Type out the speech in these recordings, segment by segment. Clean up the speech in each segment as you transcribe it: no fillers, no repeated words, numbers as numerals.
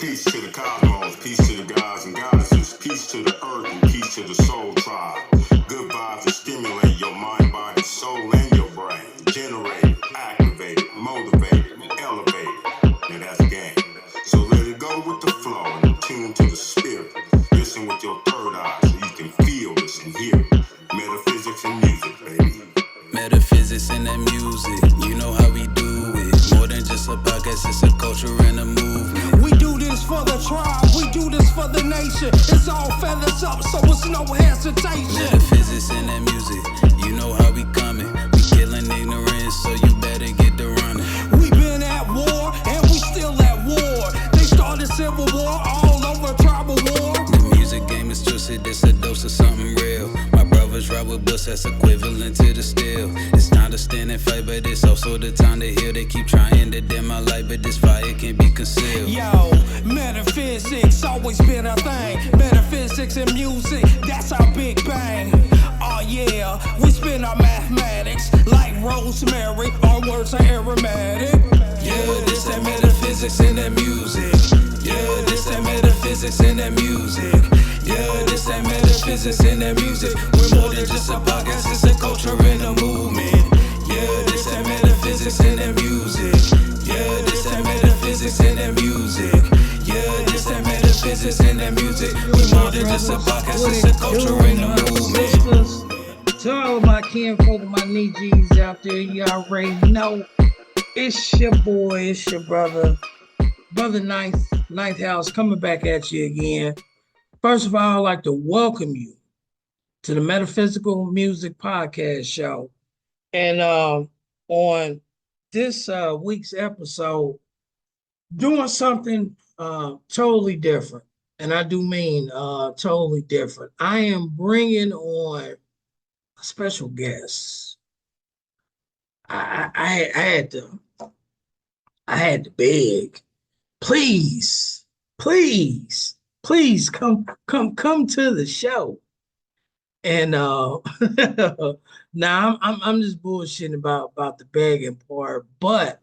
Peace to the cosmos, peace to the gods and goddesses, peace to the earth and peace to the soul tribe. Good vibes that stimulate your mind, body, soul, and your brain. Generate it, activate it, motivate it, and elevate it. Now that's game. So let it go with the flow and tune to the spirit. Listen with your third eye so you can feel this and hear it. Metaphysics and music, baby. Metaphysics and that music, you know how we do it. More than just a podcast, it's a culture and a movement. We do this for the tribe, we do this for the nation. It's all feathers up, so it's no hesitation. Metaphysics and that music, you know how we coming. We killing ignorance, so you better get to running. We been at war, and we still at war. They started civil war all over tribal war. The music game is twisted, it's a dose of something real. My brothers ride with books that's equivalent to the steel. It's not a standing fight, but it's also the time to heal. They keep trying to dim my light, but this fire can't be concealed. Yo, metaphysics always been a thing. Metaphysics and music, that's our big bang. Oh yeah, we spin our mathematics like rosemary. Our words are aromatic. Yeah, this that metaphysics and that music. Yeah, this that metaphysics and that music. Yeah, this that metaphysics and that music. We're more than just a podcast, it's a culture and a movement. Yeah, this that metaphysics and that music. Yeah, this that metaphysics and that music. Yeah, this that metaphysics and that music. We're more than just a podcast, it's a culture and a movement. To all of my kinfolk, my Nijis out there, you already know. It's your boy, it's your brother Ninth House, coming back at you again. First of all, I'd like to welcome you to the Metaphysical Music Podcast Show. And on this week's episode, doing something totally different. And I do mean totally different. I am bringing on a special guest. I had to beg, please come to the show. And now I'm just bullshitting about the begging part, but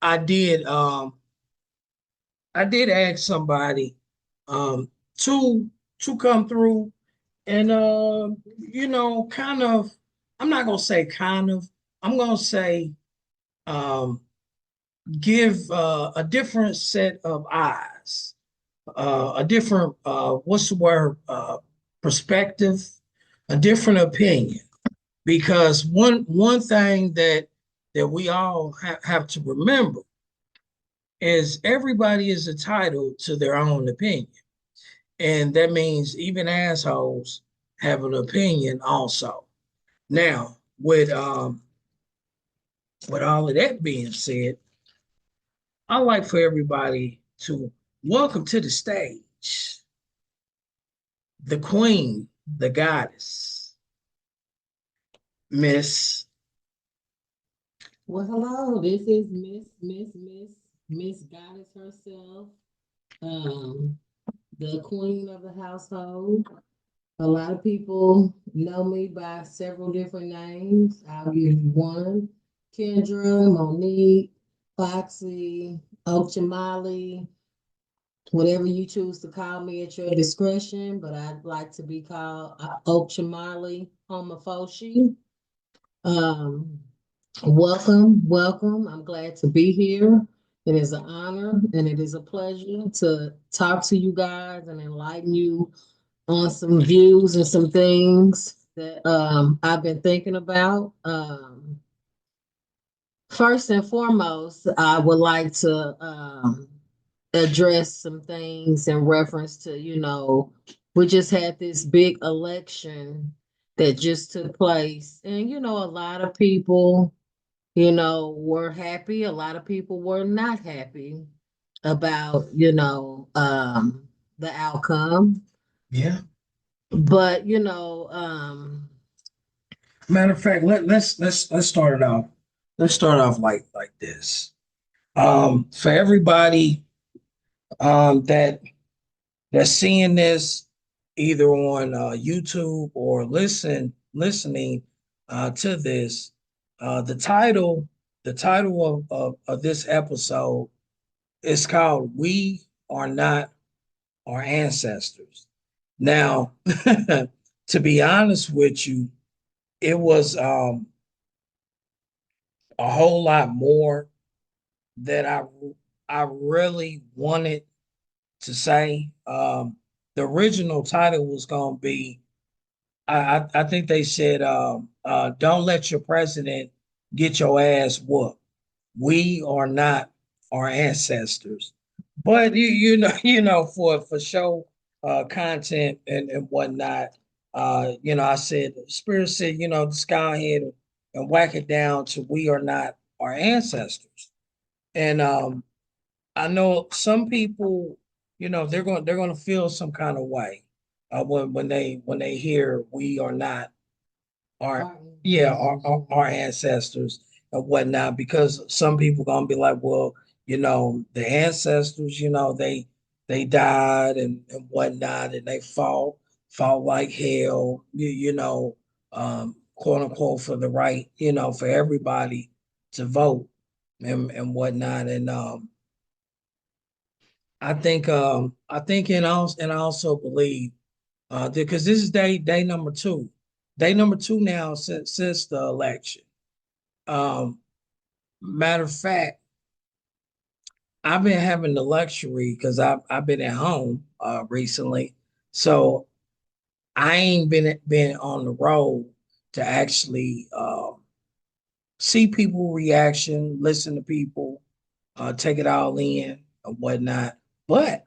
I did ask somebody to come through and kind of, I'm not gonna say kind of, I'm gonna say give a different set of eyes, a different what's the word, perspective, a different opinion. Because one thing that we all have to remember is everybody is entitled to their own opinion. And that means even assholes have an opinion also. Now, with all of that being said, I'd like for everybody to welcome to the stage the queen, the goddess, Miss. Well, hello. This is Miss Goddess herself, the queen of the household. A lot of people know me by several different names. I'll give you one: Kendra, Monique, Foxy, Okchamali, whatever you choose to call me at your discretion, but I'd like to be called Okchamali Homofoshi. Welcome. I'm glad to be here. It is an honor and it is a pleasure to talk to you guys and enlighten you on some views and some things that I've been thinking about. First and foremost, I would like to address some things in reference to, we just had this big election that just took place. And, a lot of people, were happy. A lot of people were not happy about, the outcome. Yeah. But, Matter of fact, let's start it off. Let's start off like this. For everybody that's seeing this either on YouTube or listening to this, the title of this episode is called "We are not our ancestors. Now, to be honest with you, it was a whole lot more that I really wanted to say. The original title was going to be, I think they said, don't let your president get your ass whooped. We are not our ancestors. But for show content and whatnot, I said, Spirit said, just go ahead and whack it down to we are not our ancestors. And I know some people, they're going to feel some kind of way when they hear we are not our yeah our ancestors and whatnot, because some people gonna be like, well, the ancestors, they died and whatnot, and they fought like hell, quote unquote, for the right, for everybody to vote and whatnot. And I think and I also believe because this is day number two. Day number two now since the election. Um, Matter of fact, I've been having the luxury because I've been at home recently, so I ain't been on the road to actually see people reaction, listen to people, take it all in and whatnot. But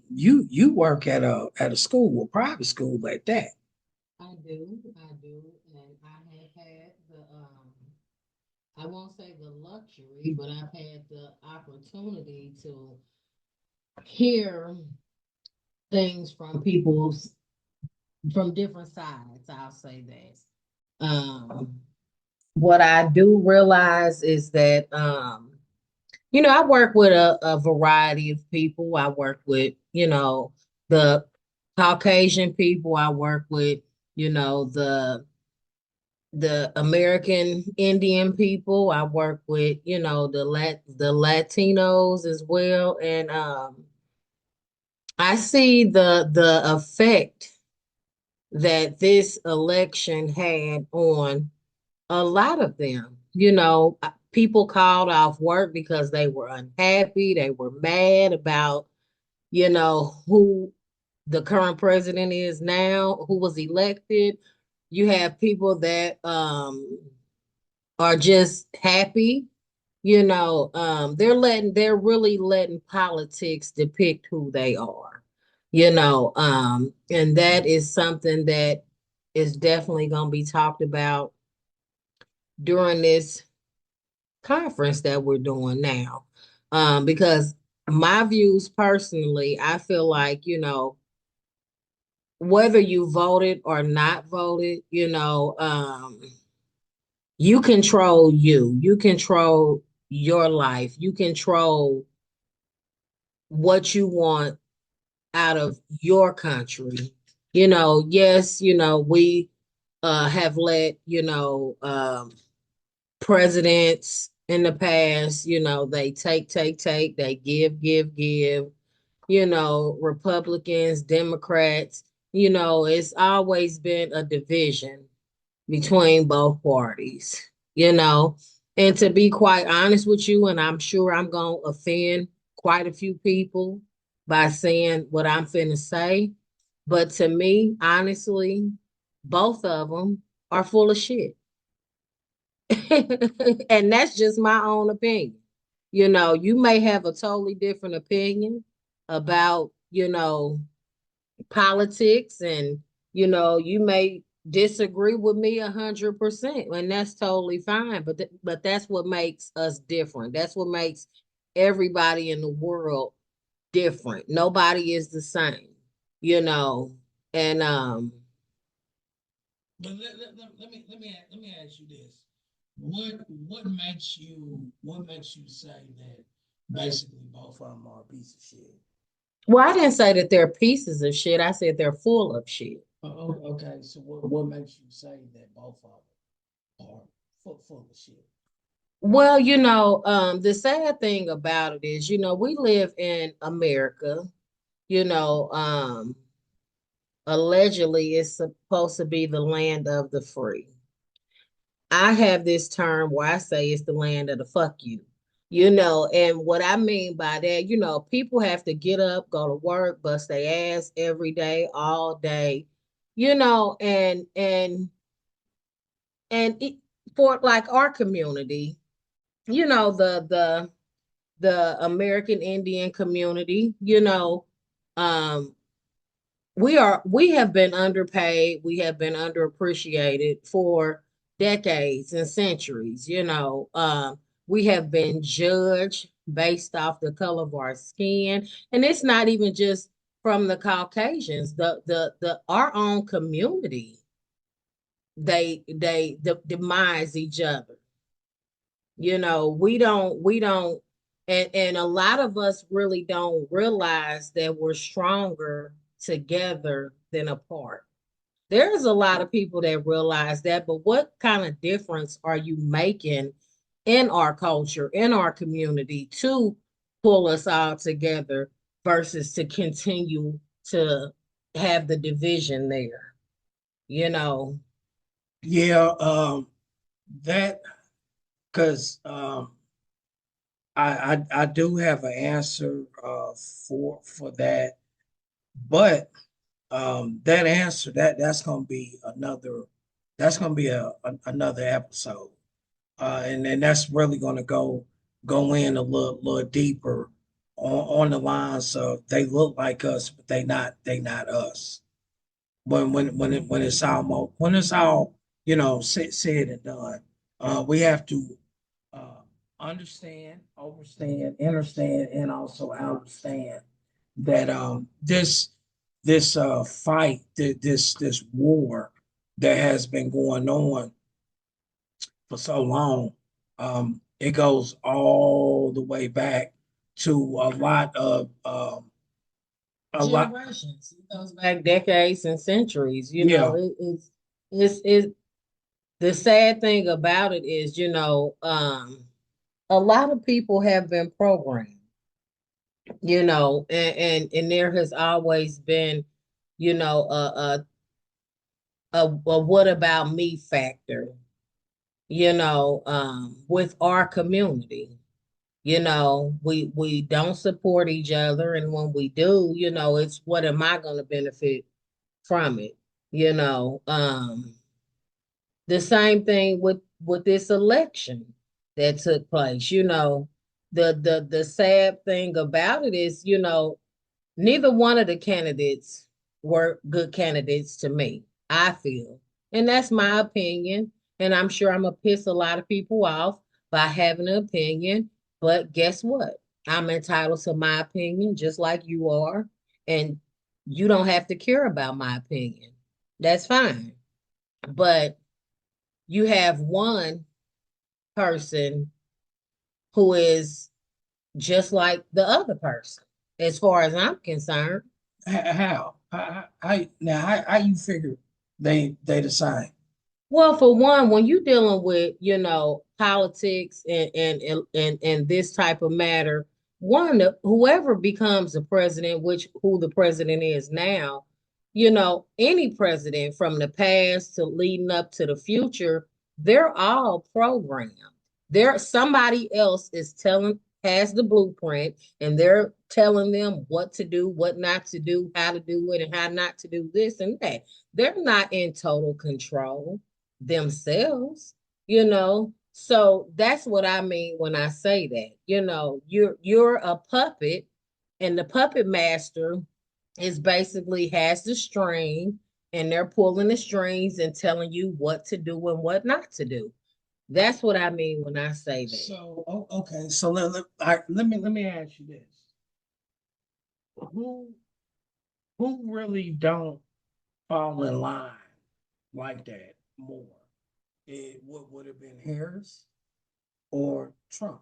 you work at a school, a private school like that. I do, and I have had I won't say the luxury, but I've had the opportunity to hear things from people's from different sides. I'll say that. What I do realize is that I work with a variety of people. I work with, the Caucasian people. I work with, the American Indian people. I work with, the Latinos as well. And I see the effect that this election had on a lot of them. People called off work because they were unhappy. They were mad about, who the current president is now, who was elected. You have people that are just happy. They're really letting politics depict who they are. And that is something that is definitely going to be talked about during this conference that we're doing now. Because my views personally, I feel like, whether you voted or not voted, you control you. You control your life. You control what you want out of your country. Yes, we have let, presidents in the past, they take, they give, Republicans, Democrats, it's always been a division between both parties, you know. And to be quite honest with you, and I'm sure I'm going to offend quite a few people by saying what I'm finna say, but to me, honestly, both of them are full of shit. And that's just my own opinion. You may have a totally different opinion about, politics, and you may disagree with me 100%, and that's totally fine. But that's what makes us different. That's what makes everybody in the world different. Nobody is the same, you know. And But let me ask you this: what makes you say that basically both of them are a piece of shit? well, I didn't say that they're pieces of shit. I said they're full of shit. Okay, so what makes you say that both of them are full of shit? Well, the sad thing about it is, we live in America, you know, allegedly it's supposed to be the land of the free. I have this term where I say it's the land of the fuck you. And what I mean by that, people have to get up, go to work, bust their ass every day, all day, and for like our community, the American Indian community, um, we have been underpaid, we have been underappreciated for decades and centuries. We have been judged based off the color of our skin, and it's not even just from the Caucasians. The our own community, they demise each other. We don't, and a lot of us really don't realize that we're stronger together than apart. There's a lot of people that realize that, but what kind of difference are you making in our culture, in our community to pull us all together versus to continue to have the division there, you know? Yeah, that because I do have an answer for that, but that answer that's gonna be another episode, and then that's really gonna go in a little deeper on the lines of they look like us, but they not us. When it's all said and done, we have to uh, understand, overstand, understand, and also understand that this fight, this war that has been going on for so long, it goes all the way back to a lot. Generations. It goes back decades and centuries. Yeah, It's the sad thing about it is, a lot of people have been programmed, and there has always been, a what about me factor, with our community. We don't support each other, and when we do, it's what am I going to benefit from it? You know, the same thing with this election that took place. The sad thing about it is, neither one of the candidates were good candidates to me, I feel. And that's my opinion. And I'm sure I'm gonna piss a lot of people off by having an opinion. But guess what? I'm entitled to my opinion just like you are. And you don't have to care about my opinion. That's fine. But you have one person who is just like the other person, as far as I'm concerned. how you figure they the same? Well, for one, when you're dealing with, politics and this type of matter, whoever becomes the president, which who the president is now, any president from the past to leading up to the future, they're all programmed. Somebody else is telling has the blueprint and they're telling them what to do, what not to do, how to do it, and how not to do this and that. They're not in total control themselves, So that's what I mean when I say that. You're a puppet, and the puppet master is basically has the string, and they're pulling the strings and telling you what to do and what not to do. That's what I mean when I say that. So okay, so let me ask you this: who who really don't fall in line like that more? It would have been Harris or Trump.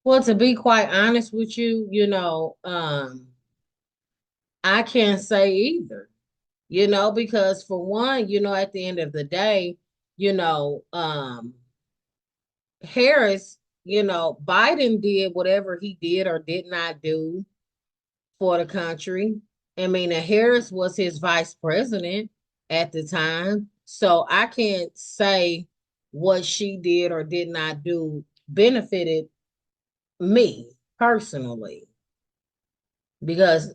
Well, to be quite honest with you, I can't say either. Because for one, at the end of the day, you know, um, Harris, Biden did whatever he did or did not do for the country. I mean, and Harris was his vice president at the time. So I can't say what she did or did not do benefited me personally because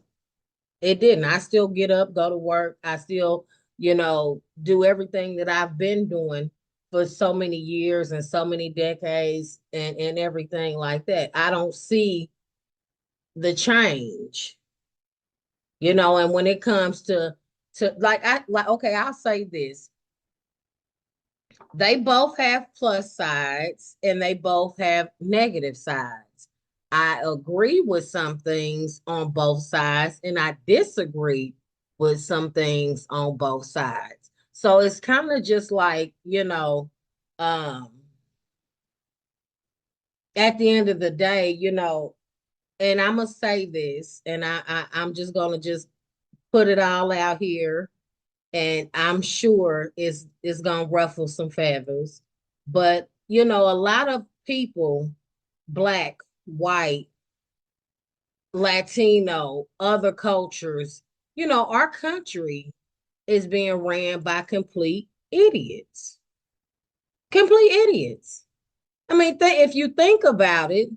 it didn't. I still get up, go to work. I still, do everything that I've been doing for so many years and so many decades and everything like that. I don't see the change, and when it comes to like okay, I'll say this. They both have plus sides and they both have negative sides. I agree with some things on both sides and I disagree with some things on both sides. So it's kind of just like, um, at the end of the day, and I'm gonna say this, and I'm just gonna just put it all out here, and I'm sure it's gonna ruffle some feathers. But a lot of people, black, white, Latino, other cultures, our country is being ran by complete idiots. Complete idiots. I mean, if you think about it,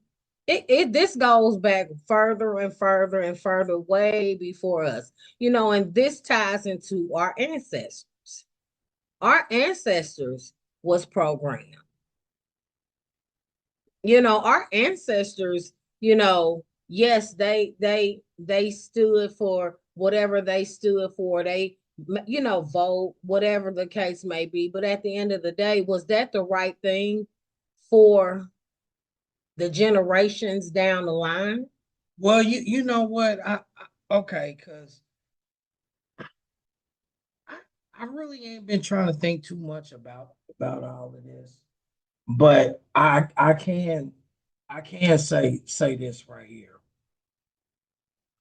this goes back further and further and further, way before us, and this ties into our ancestors. Our ancestors was programmed. Our ancestors, yes, they stood for whatever they stood for. They, vote, whatever the case may be. But at the end of the day, was that the right thing for the generations down the line? Well, you know what? Okay, because I, I really ain't been trying to think too much about all of this. But I can say this right here.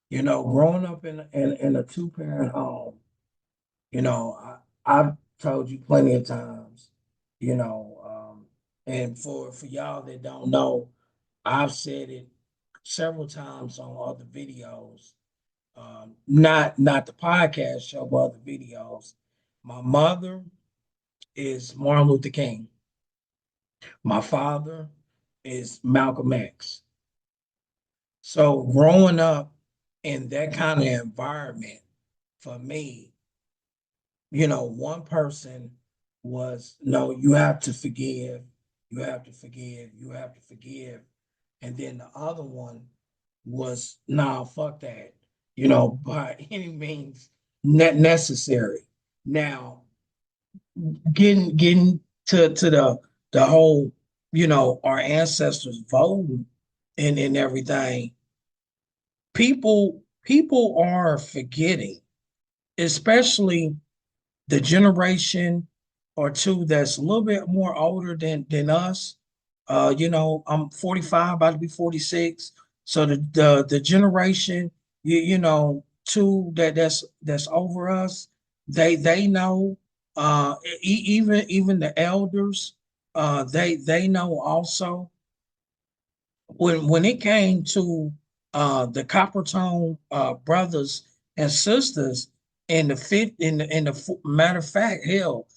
Growing up in a two-parent home, I've told you plenty of times, and for y'all that don't know, I've said it several times on other videos, not the podcast show, but other videos. My mother is Martin Luther King. My father is Malcolm X. So growing up in that kind of environment for me, one person was, no, you have to forgive, you have to forgive, you have to forgive. And then the other one was, nah, fuck that, by any means necessary. Now, getting to the whole, our ancestors voting and everything, people are forgetting, especially the generation or two that's a little bit more older than us. I'm 45, about to be 46. So the generation, two that's over us, they know, even the elders, they know also. When it came to the Coppertone brothers and sisters in the fit in the matter of fact, hell,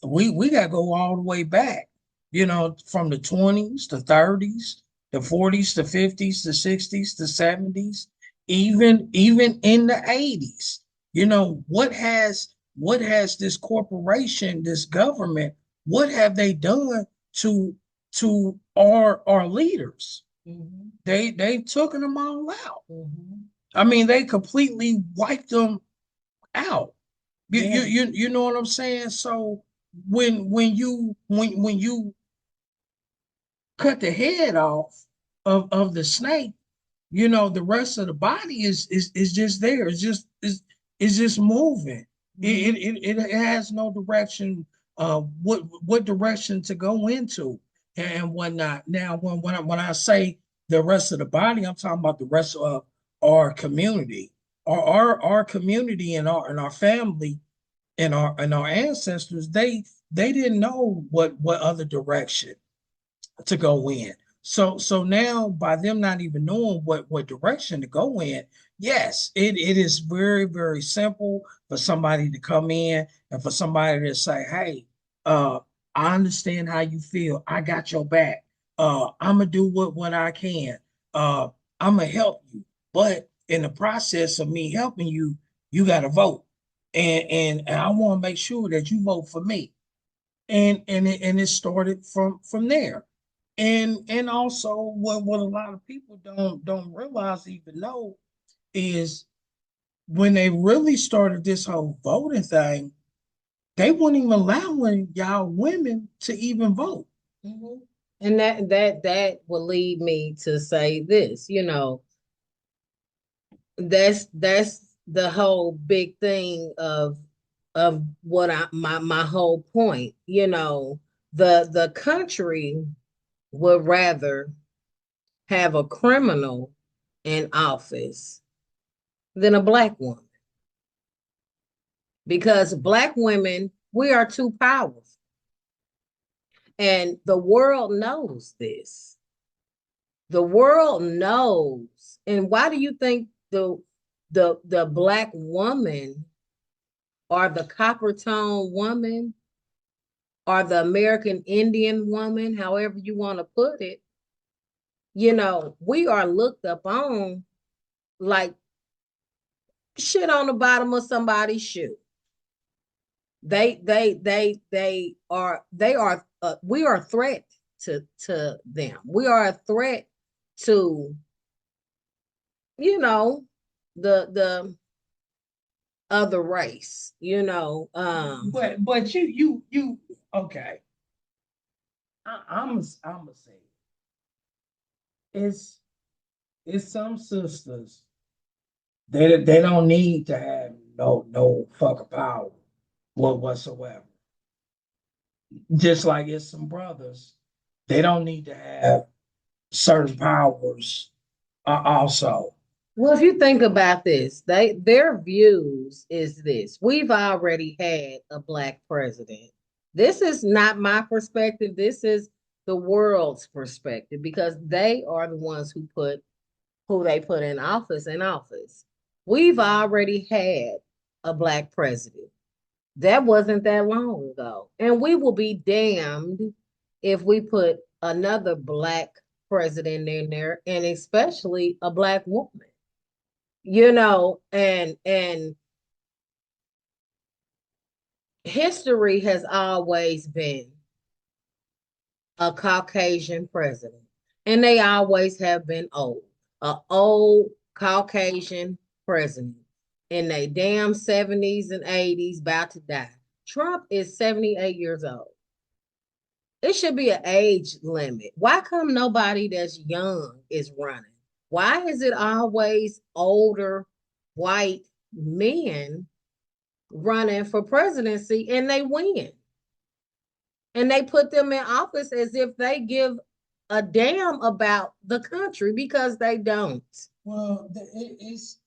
we gotta go all the way back, from the 20s, the 30s, the 40s, the 50s, the 60s, the 70s, even in the 80s. What has this corporation, this government, what have they done to our leaders? Mhm. They've taken them all out. Mhm. I mean, they completely wiped them out. You Yeah. you you know what I'm saying? So when you cut the head off of the snake, the rest of the body is just there. It's just moving. Mhm. It has no direction. What direction to go into and whatnot. Now, when I say the rest of the body, I'm talking about the rest of our community, our community and our family and our ancestors. They didn't know what other direction to go in. So now by them not even knowing what direction to go in, yes, it is very, very simple for somebody to come in and for somebody to say, hey, I understand how you feel. I got your back. I'm gonna do what I can. Uh, I'm gonna help you. But in the process of me helping you, you gotta vote. And I want to make sure that you vote for me. And it started from there. And also what a lot of people don't realize, even know, is when they really started this whole voting thing, they weren't even allowing y'all women to even vote. Mhm. And that will lead me to say this, that's the whole big thing of what my whole point, the country would rather have a criminal in office than a black woman, because black women, we are too powerful, and the world knows this. The world knows. And why do you think the black woman, or the copper tone woman, or the American Indian woman, however you want to put it, we are looked upon like shit on the bottom of somebody's shoe. They are we are a threat to them. We are a threat to, the other race, But you okay. I'm gonna say it's it's some sisters, they don't need to have no fucking power whatsoever. Just like it's some brothers, they don't need to have certain powers also. Well, if you think about this, their views is this. We've already had a black president. This is not my perspective. This is the world's perspective, because they are the ones who they put in office in office. We've already had a black president. That wasn't that long ago. And we will be damned if we put another black president in there, and especially a black woman. And history has always been a Caucasian president, and they always have been old, a old Caucasian president in their damn 70s and 80s, about to die. Trump is 78 years old. It should be an age limit. Why come nobody that's young is running? Why is it always older white men running for presidency and they win? And they put them in office as if they give a damn about the country, because they don't. Well, it's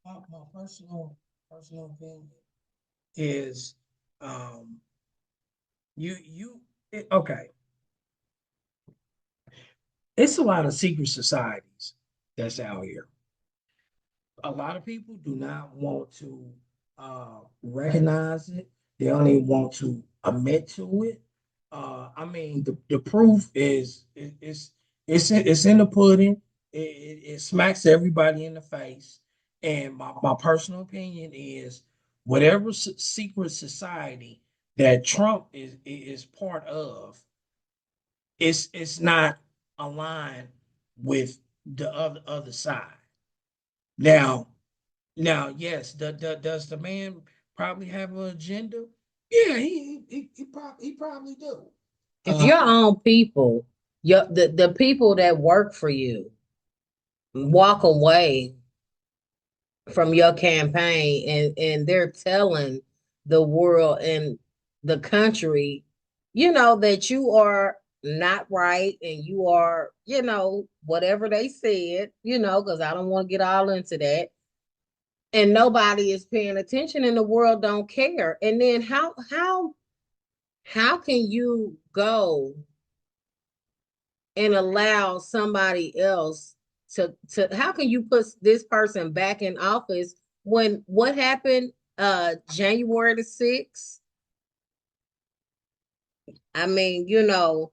my personal opinion is okay. It's a lot of secret societies that's out here. A lot of people do not want to recognize it. They only want to admit to it. I mean, the proof it's in the pudding. It smacks everybody in the face. And my personal opinion is, whatever secret society that Trump is part of, it's not aligned with the other side. Now, yes, does the man probably have an agenda? Yeah, he probably do. If your own people, the people that work for you, walk away from your campaign, and they're telling the world and the country, that you are not right, and you are, whatever they said, because I don't want to get all into that, and nobody is paying attention, and the world don't care. And then how can you go and allow somebody else to how can you put this person back in office when what happened January the 6th? I mean, the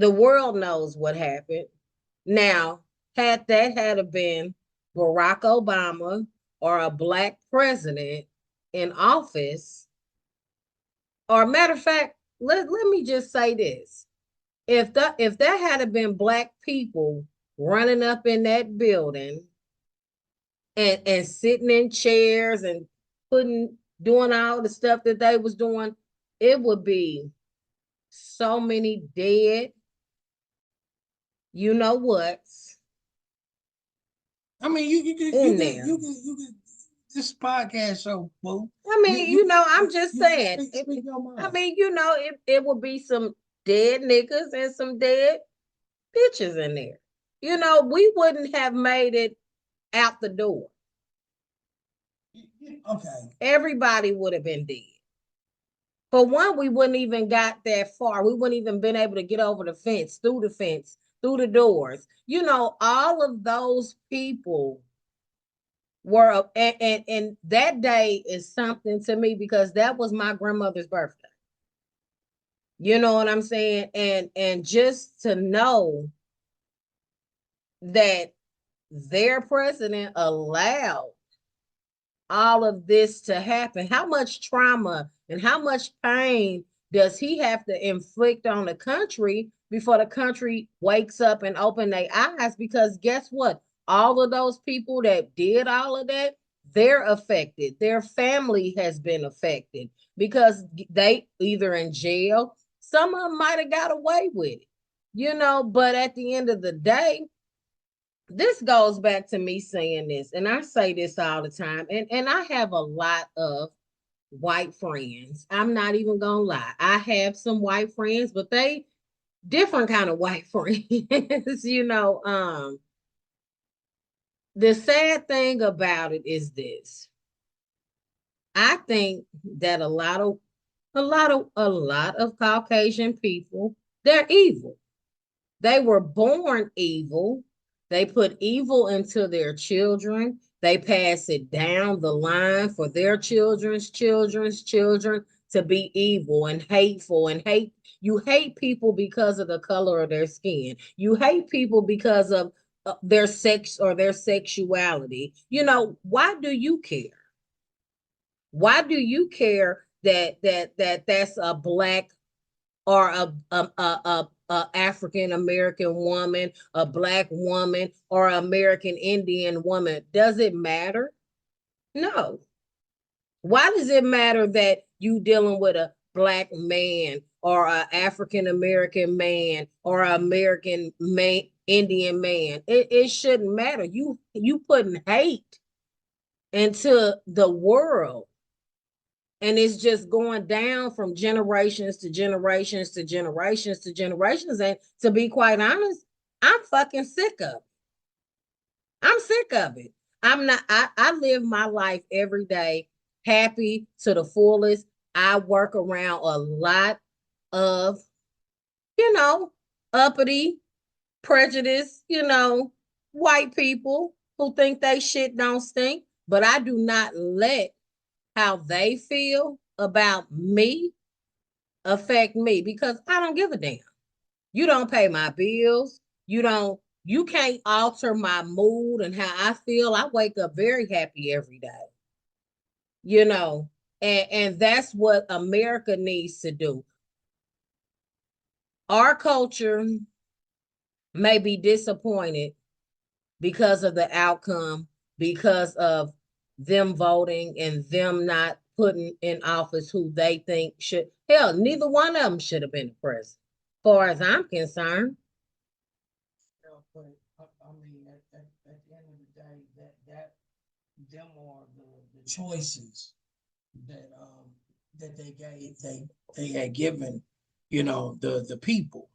world knows what happened. Now, had that had been Barack Obama or a black president in office, or matter of fact, let me just say this. If that had been black people running up in that building and sitting in chairs and doing all the stuff that they was doing, it would be so many dead, you know what, I mean, in there. you can this podcast show, boo. I mean, I'm just saying. Speak your mind. I mean, it would be some dead niggas and some dead bitches in there. We wouldn't have made it out the door. Okay. Everybody would have been dead. For one, we wouldn't even got that far. We wouldn't even been able to get over the fence, through the doors. All of those people were, and that day is something to me because that was my grandmother's birthday. You know what I'm saying? And just to know that their president allowed all of this to happen, how much trauma and how much pain does he have to inflict on the country before the country wakes up and open their eyes? Because guess what? All of those people that did all of that, they're affected. Their family has been affected because they either in jail, some of them might have got away with it, but at the end of the day, this goes back to me saying this, and I say this all the time, and I have a lot of white friends. I'm not even gonna lie. I have some white friends, but they different kind of white friends. The sad thing about it is this. I think that a lot of Caucasian people, they're evil. They were born evil. They put evil into their children. They pass it down the line for their children's children to be evil and hateful and hate. You hate people because of the color of their skin. You hate people because of their sex or their sexuality. Why do you care? Why do you care that's a black or a African American woman, a black woman, or American Indian woman? Does it matter? No. Why does it matter that you dealing with a black man or an African American man or an American man, Indian man? It shouldn't matter. You putting hate into the world. And it's just going down from generations to generations to generations to generations. And to be quite honest, I'm fucking sick of it. I'm sick of it. I'm not, I live my life every day happy to the fullest. I work around a lot of, you know, uppity, prejudice, white people who think they shit don't stink. But I do not let how they feel about me affect me because I don't give a damn. You don't pay my bills. You can't alter my mood and how I feel. I wake up very happy every day, you know, and that's what America needs to do. Our culture may be disappointed because of the outcome, because of them voting and them not putting in office who they think should. Hell, neither one of them should have been the president, as far as I'm concerned. But I mean, at the end of the day, that them are the choices that they had given, the people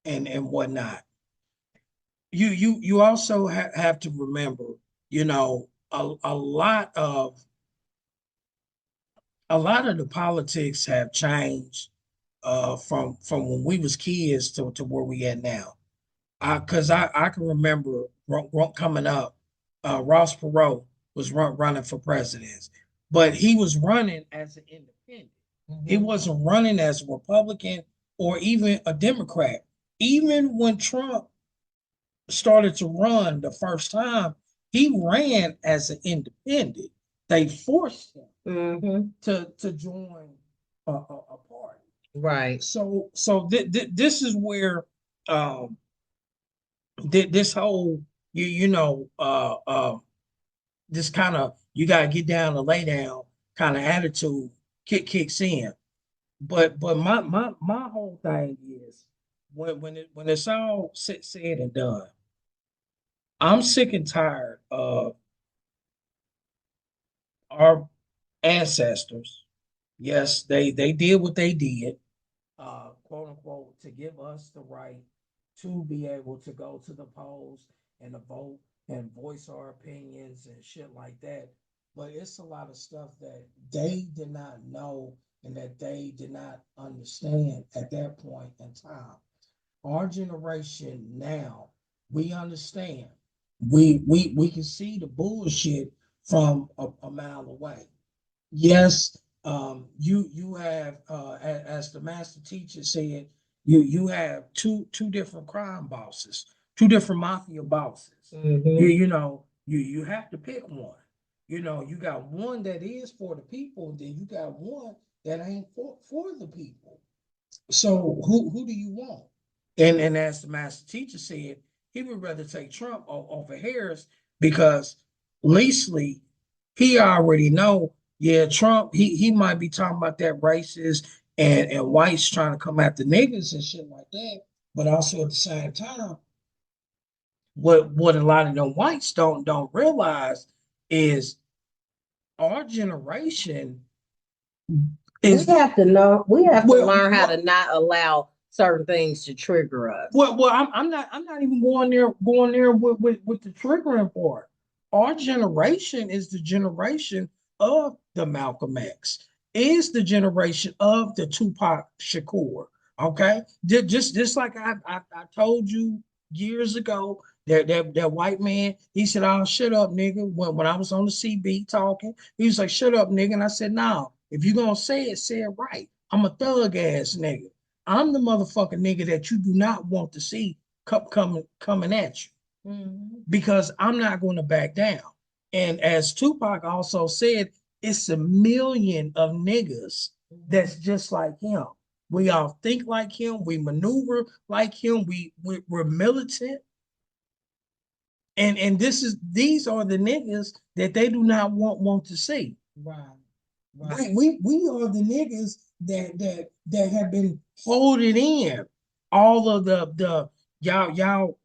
and whatnot. You also have to remember, a lot of the politics have changed from when we was kids to where we at now. I can remember coming up, Ross Perot was running for president, but he was running as an independent. He wasn't running as a Republican or even a Democrat. Even when Trump started to run the first time, he ran as an independent. They forced him to join a party. Right. So this is where um, this whole this kind of you gotta get down and lay down kind of attitude kicks in. But my whole thing is when it's all said and done, I'm sick and tired of our ancestors. Yes, they did what they did, quote unquote, to give us the right to be able to go to the polls and to vote and voice our opinions and shit like that. But it's a lot of stuff that they did not know and that they did not understand at that point in time. Our generation now, we understand. We can see the bullshit from a mile away. Yes, you have as the master teacher said, you have two different crime bosses, two different mafia bosses. You have to pick one. You got one that is for the people, and then you got one that ain't for the people. So who do you want? And as the master teacher said, he would rather take Trump off of Harris because Leasley, he already know, yeah, Trump, he might be talking about that racist and whites trying to come after niggas and shit like that. But also at the same time, what a lot of them whites don't realize is our generation is we have to well, learn how to not allow certain things to trigger us. well, I'm not even going there with the triggering part. Our generation is the generation of the Malcolm X, is the generation of the Tupac Shakur. Okay, just like I told you years ago, that white man, he said, "Oh, shut up, nigga." When I was on the CB talking, he was like, "Shut up, nigga," and I said, "No, if you're gonna say it right. I'm a thug ass nigga. I'm the motherfucking nigga that you do not want to see coming at you because I'm not going to back down." And as Tupac also said, it's a million of niggas that's just like him. We all think like him. We maneuver like him. We're militant. And these are the niggas that they do not want to see. Right. We are the niggas that have been holding in all of the y'all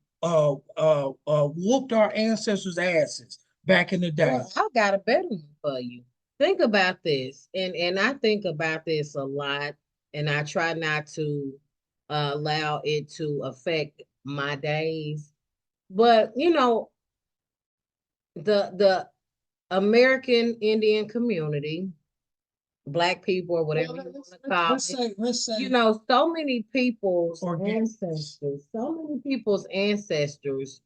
whooped our ancestors' asses back in the day. Well, I got a better one for you. Think about this, and I think about this a lot, and I try not to allow it to affect my days. But the American Indian community, Black people or whatever Well, you want to call it. let's say So many people's organic. ancestors'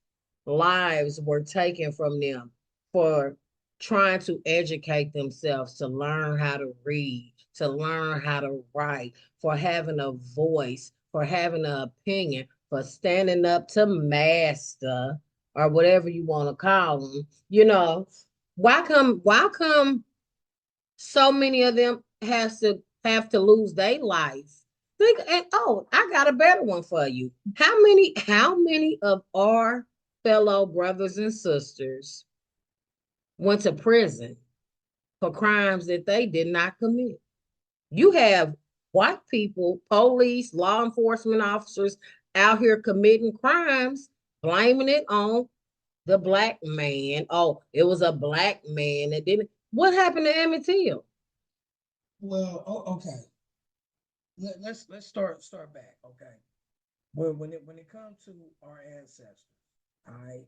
lives were taken from them for trying to educate themselves, to learn how to read, to learn how to write, for having a voice, for having an opinion, for standing up to master or whatever you want to call them. Why come so many of them have to lose their life? Think, and I got a better one for you. How many of our fellow brothers and sisters went to prison for crimes that they did not commit? You have white people, police, law enforcement officers out here committing crimes, blaming it on the Black man. Oh, it was a Black man that didn't. What happened to Emmett Till? Well, okay. Let's start back. Okay, when it comes to our ancestors, all right,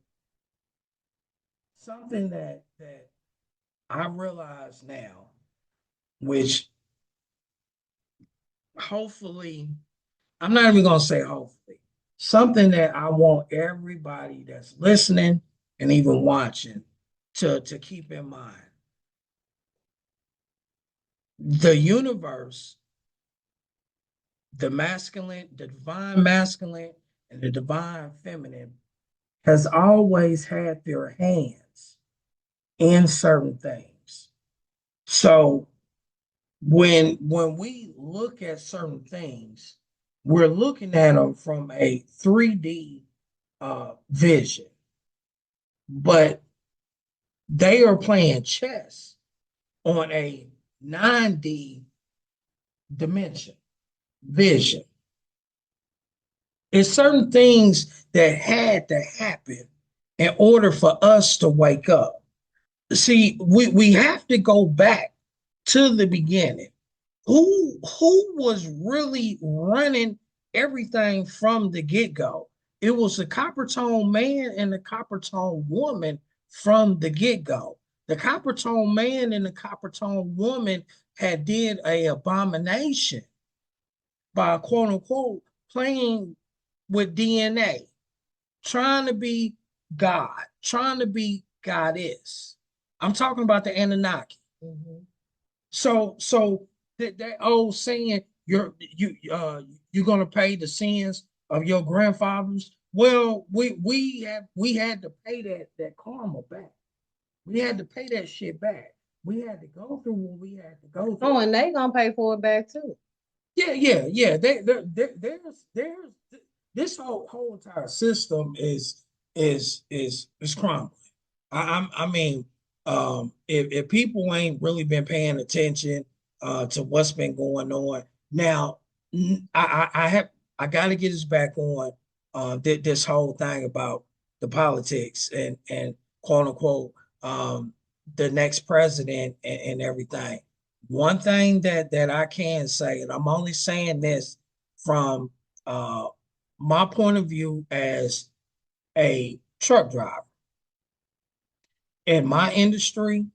something that I realize now, which hopefully, I'm not even gonna say hopefully, something that I want everybody that's listening and even watching to keep in mind. The universe, the masculine, the divine masculine, and the divine feminine has always had their hands in certain things. So when we look at certain things, we're looking at them from a 3D vision, but they are playing chess on a 9D dimension vision. It's certain things that had to happen in order for us to wake up. See, we have to go back to the beginning. Who was really running everything from the get-go? It was the copper tone man and the copper tone woman from the get-go. The copper tone man and the copper tone woman had did a abomination by quote unquote playing with DNA, trying to be God, trying to be goddess. I'm talking about the Anunnaki. Mhm. So that old saying, you're gonna pay the sins of your grandfathers. Well, we had to pay that karma back. We had to pay that shit back. We had to go through what we had to go Oh, through. and they gonna pay for it back too. Yeah. There's this whole entire system is crumbling. I mean, if people ain't really been paying attention to what's been going on now, I got to get us back on this whole thing about the politics and quote unquote the next president and everything. One thing that I can say, and I'm only saying this from uh, my point of view as a truck driver in my industry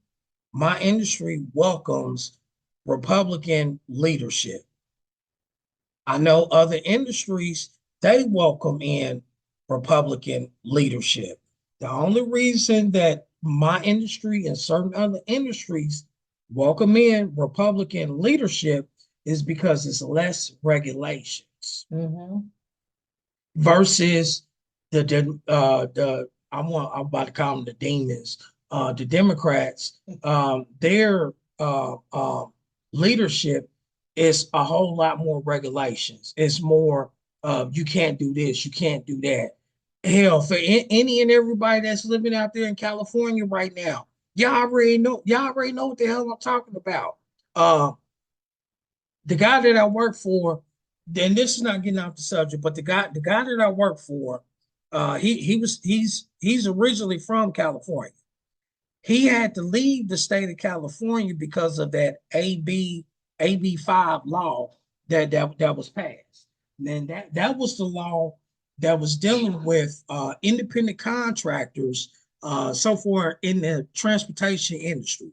welcomes Republican leadership. I know other industries, they welcome in Republican leadership. The only reason that my industry and certain other industries welcome in Republican leadership is because it's less regulations Mm-hmm. versus I'm about to call them the demons, the Democrats. Their leadership is a whole lot more regulations. It's more you can't do this, you can't do that. Hell, for any and everybody that's living out there in California right now, y'all already know what the hell I'm talking about. Uh, the guy that I work for, and this is not getting off the subject, but the guy that I work for, he's originally from California. He had to leave the state of California because of that AB 5 law that was passed. And that was the law that was dealing with independent contractors, so forth in the transportation industry.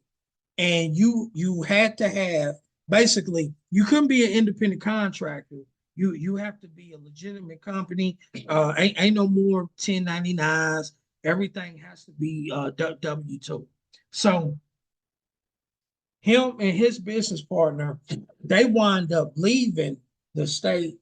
And you had to have, basically, you couldn't be an independent contractor. You have to be a legitimate company. Ain't no more 1099s. Everything has to be W-2. So him and his business partner, they wind up leaving the state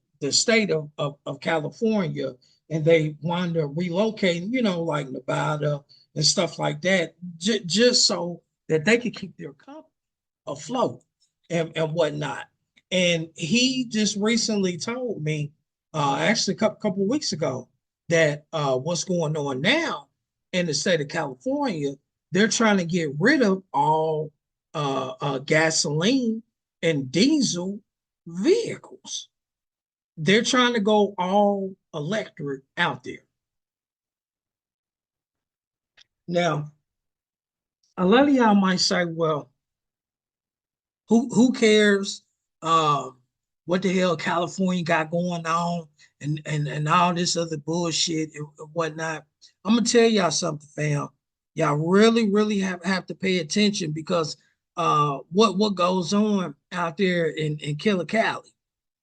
of California, and they wind up relocating, like Nevada and stuff like that, just so that they could keep their company afloat and whatnot. And he just recently told me, actually a couple of weeks ago, that what's going on now in the state of California, they're trying to get rid of all gasoline and diesel vehicles. They're trying to go all electric out there. Now, a lot of y'all might say, well, who cares what the hell California got going on and all this other bullshit and whatnot. I'm gonna tell y'all something, fam. Y'all really have to pay attention because what goes on out there in Killer Cali.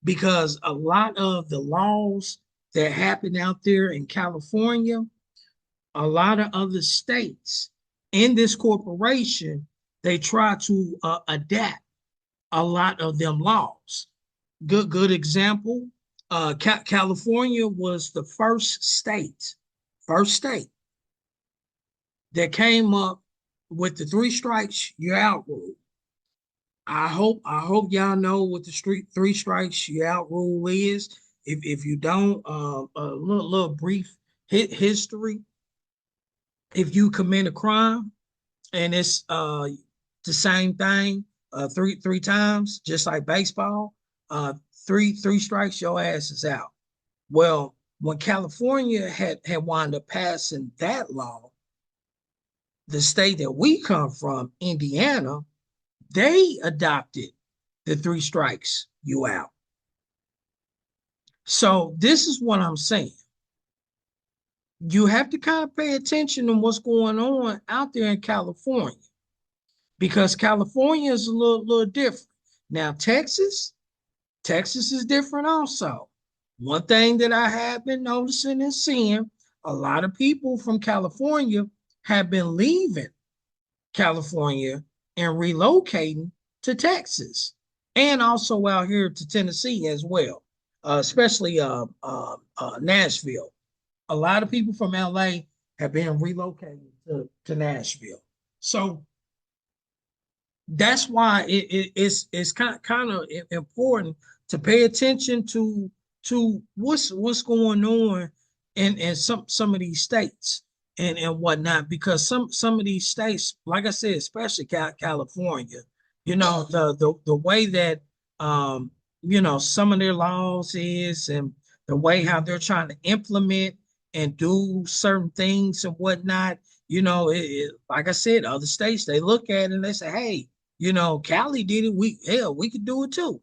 because a lot of the laws that happen out there in California, a lot of other states in this corporation, they try to adapt a lot of them laws. Good example. California was the first state that came up with the three strikes you're out rule. I hope y'all know what the street three strikes you out rule is. If you don't, a little brief history. If you commit a crime and it's the same thing three times, just like baseball, uh three strikes, your ass is out. Well, when California had wound up passing that law, the state that we come from, Indiana, they adopted the three strikes you out. So this is what I'm saying. You have to kind of pay attention to what's going on out there in California because California is a little different. Now, Texas is different also. One thing that I have been noticing and seeing, a lot of people from California have been leaving California and relocating to Texas and also out here to Tennessee as well, especially Nashville. A lot of people from LA have been relocated to Nashville. So that's why it's kind of important to pay attention to what's going on in some of these states and whatnot because some of these states, like I said, especially California, the way that some of their laws is and the way how they're trying to implement and do certain things and whatnot. Like I said, other states they look at it and they say, hey, Cali did it. We could do it too.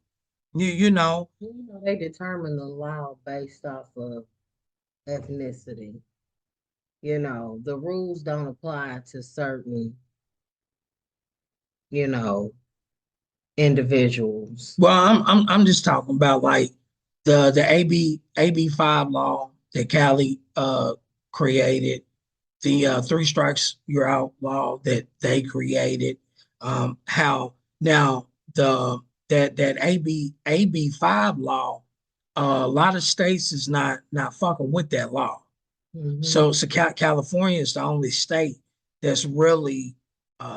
You know. They determine the law based off of ethnicity. The rules don't apply to certain, you know, individuals. Well, I'm just talking about like the AB 5 law that Cali created, the three strikes you're out law that they created. How now that AB 5 law, a lot of states is not fucking with that law. Mhm. So California is the only state that's really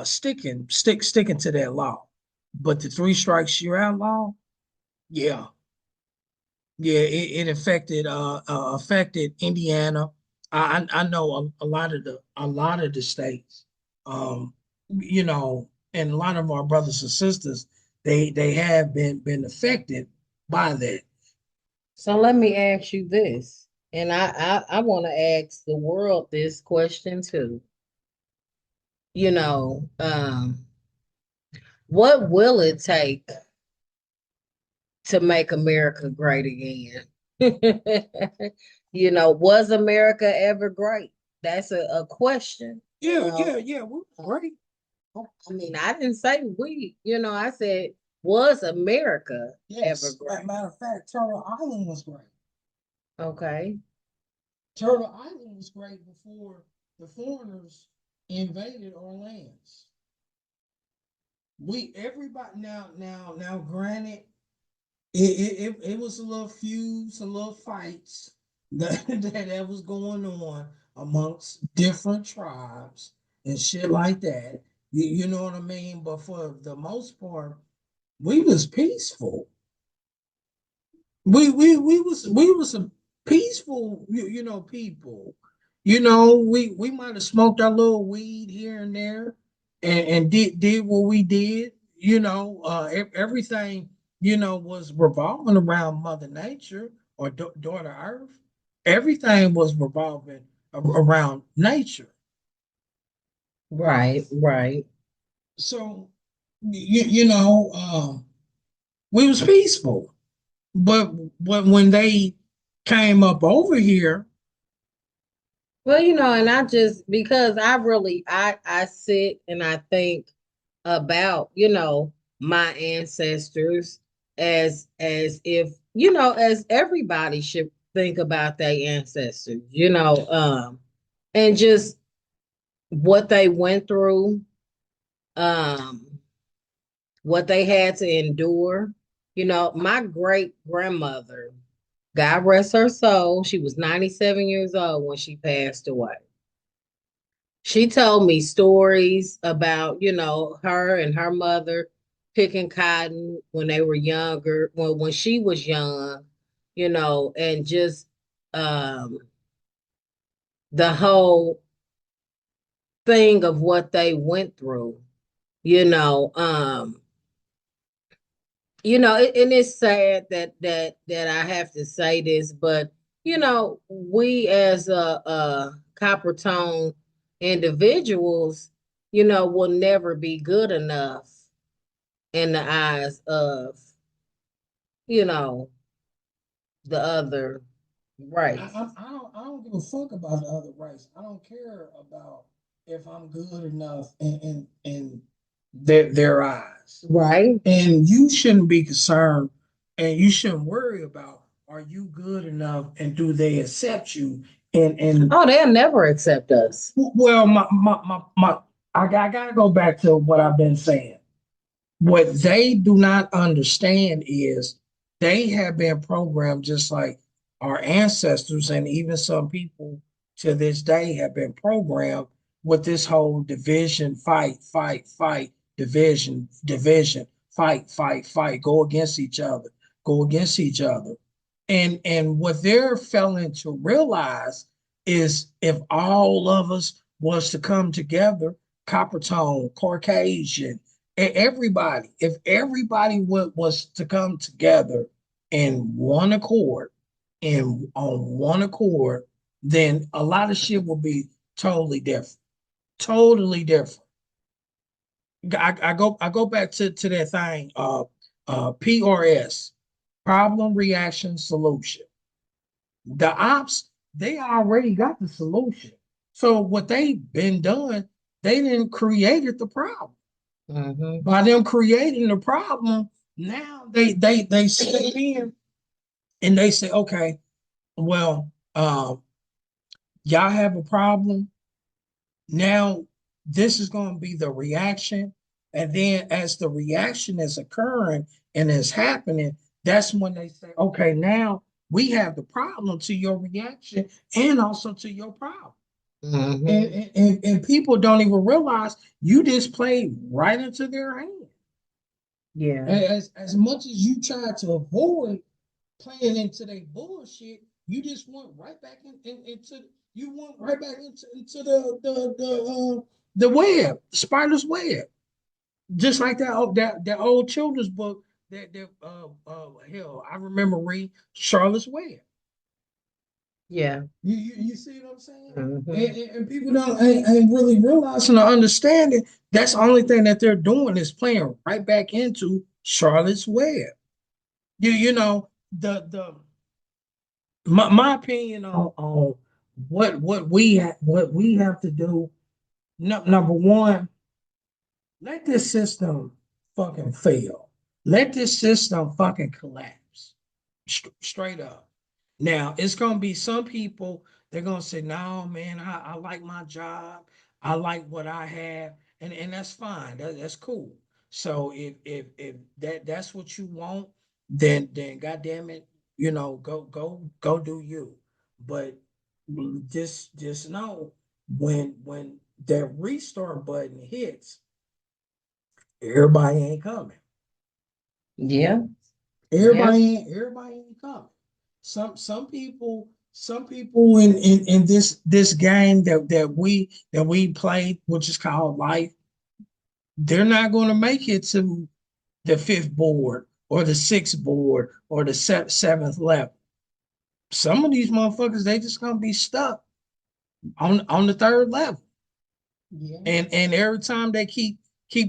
sticking to that law. But the three strikes you're out law, yeah, yeah, it affected Indiana. I know a lot of the states, um, and a lot of our brothers and sisters, they have been affected by that. So let me ask you this, and I want to ask the world this question too. You know, what will it take to make America great again? Was America ever great? That's a question. Yeah. We're great. I mean, I didn't say we, I said, was America ever Yes. great? Matter of fact, Turtle Island was great. Okay. Turtle Island was great before the foreigners invaded our lands. We everybody now granted it was a little feuds, a little fights that was going on amongst different tribes and shit like that. You know what I mean? But for the most part, we was peaceful. We was a peaceful people. We might have smoked our little weed here and there and did what we did. Everything was revolving around Mother Nature or Daughter Earth. Everything was revolving around nature. Right, right. So we was peaceful. But when they came up over here, Well, and I just because I sit and I think about, my ancestors as if as everybody should think about their ancestors, and just what they went through, um, what they had to endure. My great grandmother, God rest her soul, she was 97 years old when she passed away. She told me stories about, her and her mother picking cotton when they were younger, when she was young, and just um the whole thing of what they went through, you know. And it's sad that I have to say this, but we as a copper tone individuals, will never be good enough in the eyes of, you know, the other race. I don't give a fuck about the other race. I don't care about if I'm good enough in their eyes. Right. And you shouldn't be concerned and you shouldn't worry about are you good enough and do they accept you? And Oh, they'll never accept us. well, I gotta go back to what I've been saying. What they do not understand is they have been programmed just like our ancestors, and even some people to this day have been programmed with this whole division, fight, division, fight, go against each other, go against each other. And what they're failing to realize is if all of us was to come together, copper tone, Caucasian, everybody, if everybody was to come together in one accord and on one accord, then a lot of shit will be totally different. Totally different. I go back to that thing, PRS, problem, reaction, solution. The ops, they already got the solution. So what they've been done, they didn't created the problem. Mm-hmm. By them creating the problem, now they step in and they say, okay, well, y'all have a problem. Now this is going to be the reaction. And then as the reaction is occurring and is happening, that's when they say, okay, now we have the problem to your reaction and also to your problem. Mm-hmm. And people don't even realize you just played right into their hand. Yeah. As much as you try to avoid playing into their bullshit, you just went right back into you went right back into the web, spider's web. Just like that old children's book hell, I remember reading Charlotte's Web. Yeah. You see what I'm saying? Mm-hmm. And people don't ain't really realizing or understanding that's the only thing that they're doing is playing right back into Charlotte's Web. You know the my opinion on what we have to do. Number one, let this system fucking fail. Let this system fucking collapse. Straight up. Now, it's going to be some people, they're going to say, no, man, I like my job. I like what I have. And that's fine. That's cool. So if that's what you want, then goddamn it, go do you. But just know when that restart button hits, everybody ain't coming. Yeah. Everybody ain't coming. Some people in this game that we play, which is called life, they're not going to make it to the fifth board or the sixth board or the seventh level. Some of these motherfuckers, they just gonna be stuck on the third level. Yeah. And every time they keep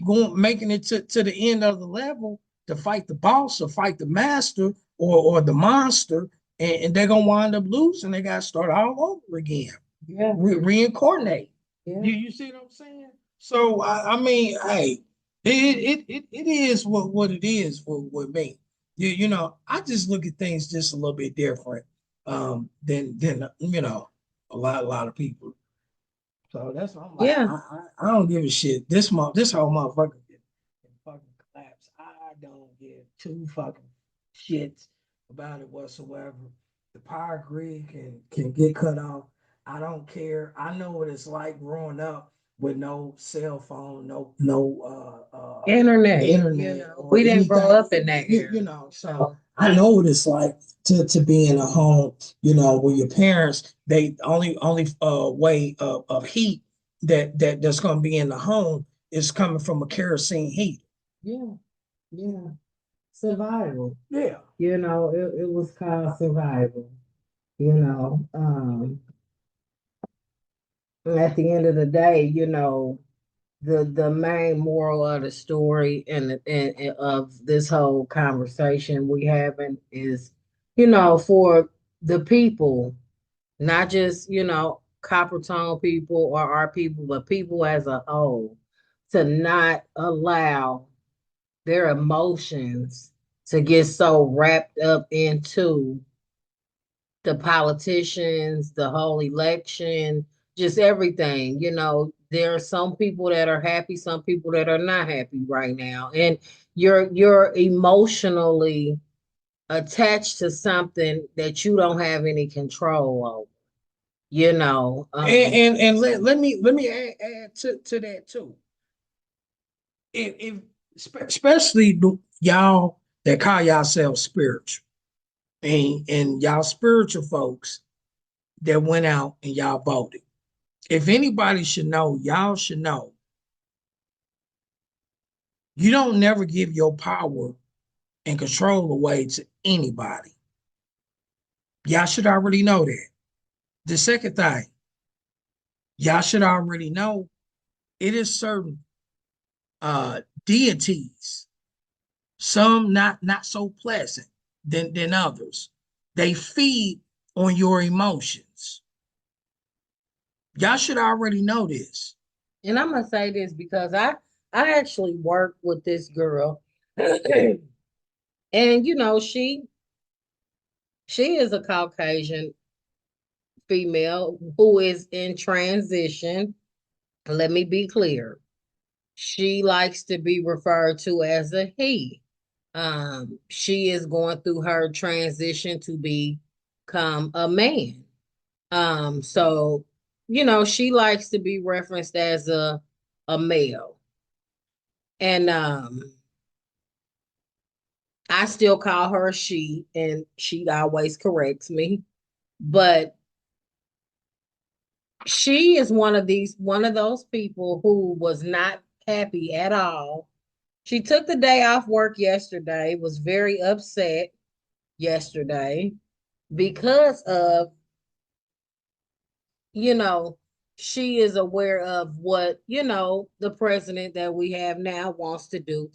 going, making it to the end of the level to fight the boss or fight the master or the monster, and they're gonna wind up losing. They gotta start all over again. Yeah. Reincarnate. Yeah. You see what I'm saying? So I mean, hey, it is what it is with me. You know, I just look at things just a little bit different than a lot of people. So that's what I'm like. Yeah. I don't give a shit. This whole motherfucker can fucking collapse. I don't give two fucking shits about it whatsoever. The power grid can get cut off. I don't care. I know what it's like growing up with no cell phone, Internet. internet or We didn't grow anything. up in that era. So I know what it's like to be in a home, where your parents, they only way of heat that's gonna be in the home is coming from a kerosene heat. Yeah. Yeah. Survival. Yeah. It was called survival. You know, at the end of the day, the main moral of the story and of this whole conversation we having is, for the people, not just, copper tone people or our people, but people as a whole, to not allow their emotions to get so wrapped up into the politicians, the whole election, just everything. There are some people that are happy, some people that are not happy right now. And you're emotionally attached to something that you don't have any control over. You know. And let me add to that too. If especially y'all that call yourselves spiritual and y'all spiritual folks that went out and y'all voted. If anybody should know, y'all should know. You don't never give your power and control away to anybody. Y'all should already know that. The second thing, y'all should already know it is certain deities, some not so pleasant than others. They feed on your emotions. Y'all should already know this. And I'm gonna say this because I actually worked with this girl, and she is a Caucasian female who is in transition. Let me be clear. She likes to be referred to as a he. She is going through her transition to become a man. So she likes to be referenced as a male. And I still call her she, and she always corrects me. But she is one of those people who was not happy at all. She took the day off work yesterday, was very upset yesterday because of, you know, she is aware of what, the president that we have now wants to do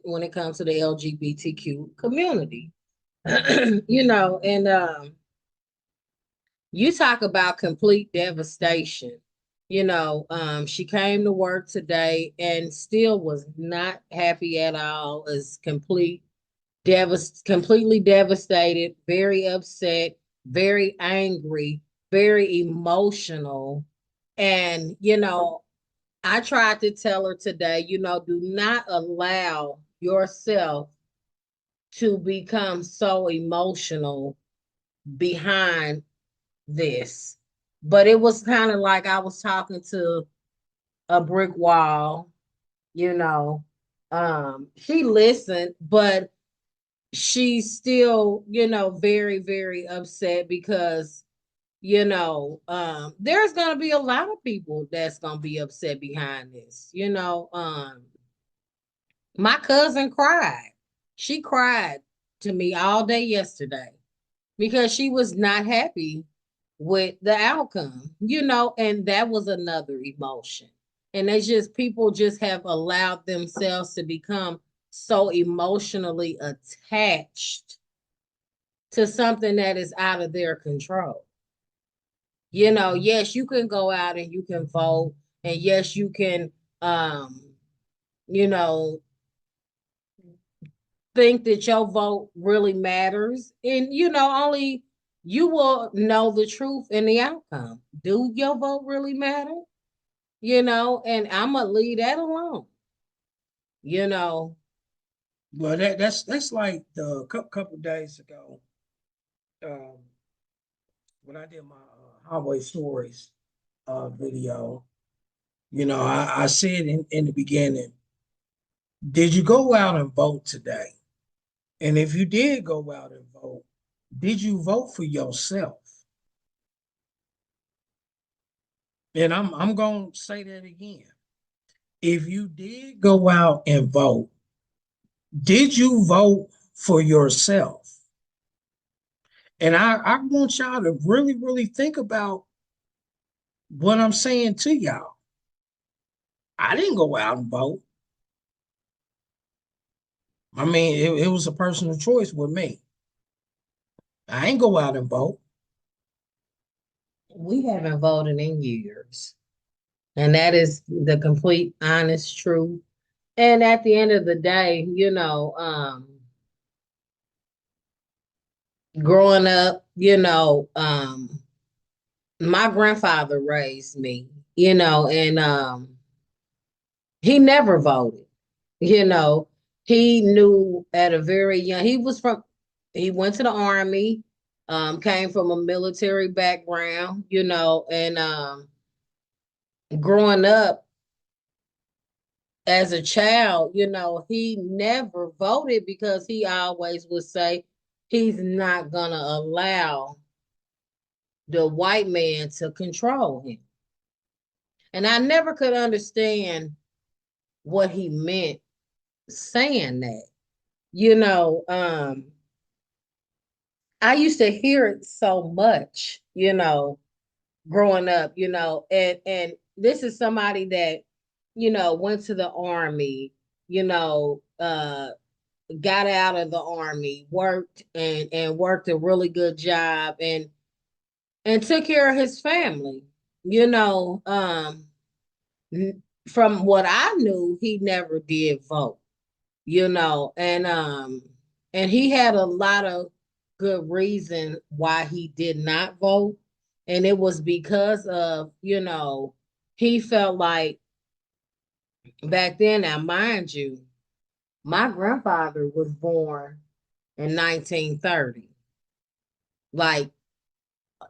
when it comes to the LGBTQ community. And you talk about complete devastation. She came to work today and still was not happy at all, is completely devastated, very upset, very angry, very emotional. And, I tried to tell her today, do not allow yourself to become so emotional behind this. But it was kind of like I was talking to a brick wall, you know. She listened, but she's still, very, very upset because, there's gonna be a lot of people that's gonna be upset behind this. My cousin cried. She cried to me all day yesterday because she was not happy with the outcome, and that was another emotion. And it's just people just have allowed themselves to become so emotionally attached to something that is out of their control. Yes, you can go out and you can vote, and yes, you can, you know, think that your vote really matters. And only you will know the truth and the outcome. Do your vote really matter? And I'm gonna leave that alone. You know, Well, that's like the couple days ago, um, when I did my highway stories video. I said in the beginning, did you go out and vote today? And if you did go out and vote, did you vote for yourself? And I'm gonna say that again. If you did go out and vote, did you vote for yourself? And I want y'all to really, really think about what I'm saying to y'all. I didn't go out and vote. I mean, it was a personal choice with me. I ain't go out and vote. we haven't voted in years. And that is the complete honest truth. And at the end of the day, growing up, my grandfather raised me, and he never voted. You know, he knew at a very young, he went to the army, came from a military background, and growing up as a child, he never voted because he always would say he's not gonna allow the white man to control him. And I never could understand what he meant saying that. You know, I used to hear it so much, growing up, and this is somebody that, went to the army, got out of the army, worked and worked a really good job and took care of his family. You know, from what I knew, he never did vote, and he had a lot of good reason why he did not vote. And it was because of, he felt like back then, now mind you, my grandfather was born in 1930. Like,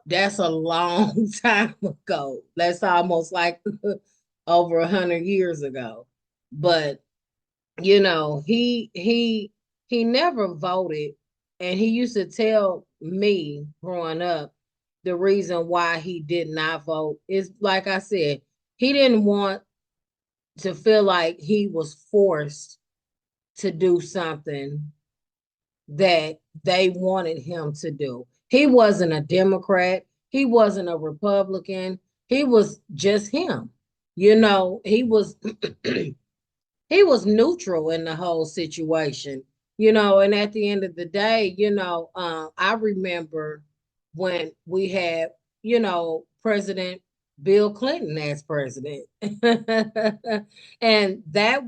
that's a long time ago. That's almost like over 100 years ago. But he never voted, and he used to tell me growing up the reason why he did not vote is, like I said, he didn't want to feel like he was forced to do something that they wanted him to do. He wasn't a Democrat, he wasn't a Republican, he was just him. He was he was neutral in the whole situation, and at the end of the day, I remember when we had, President Bill Clinton as president. And that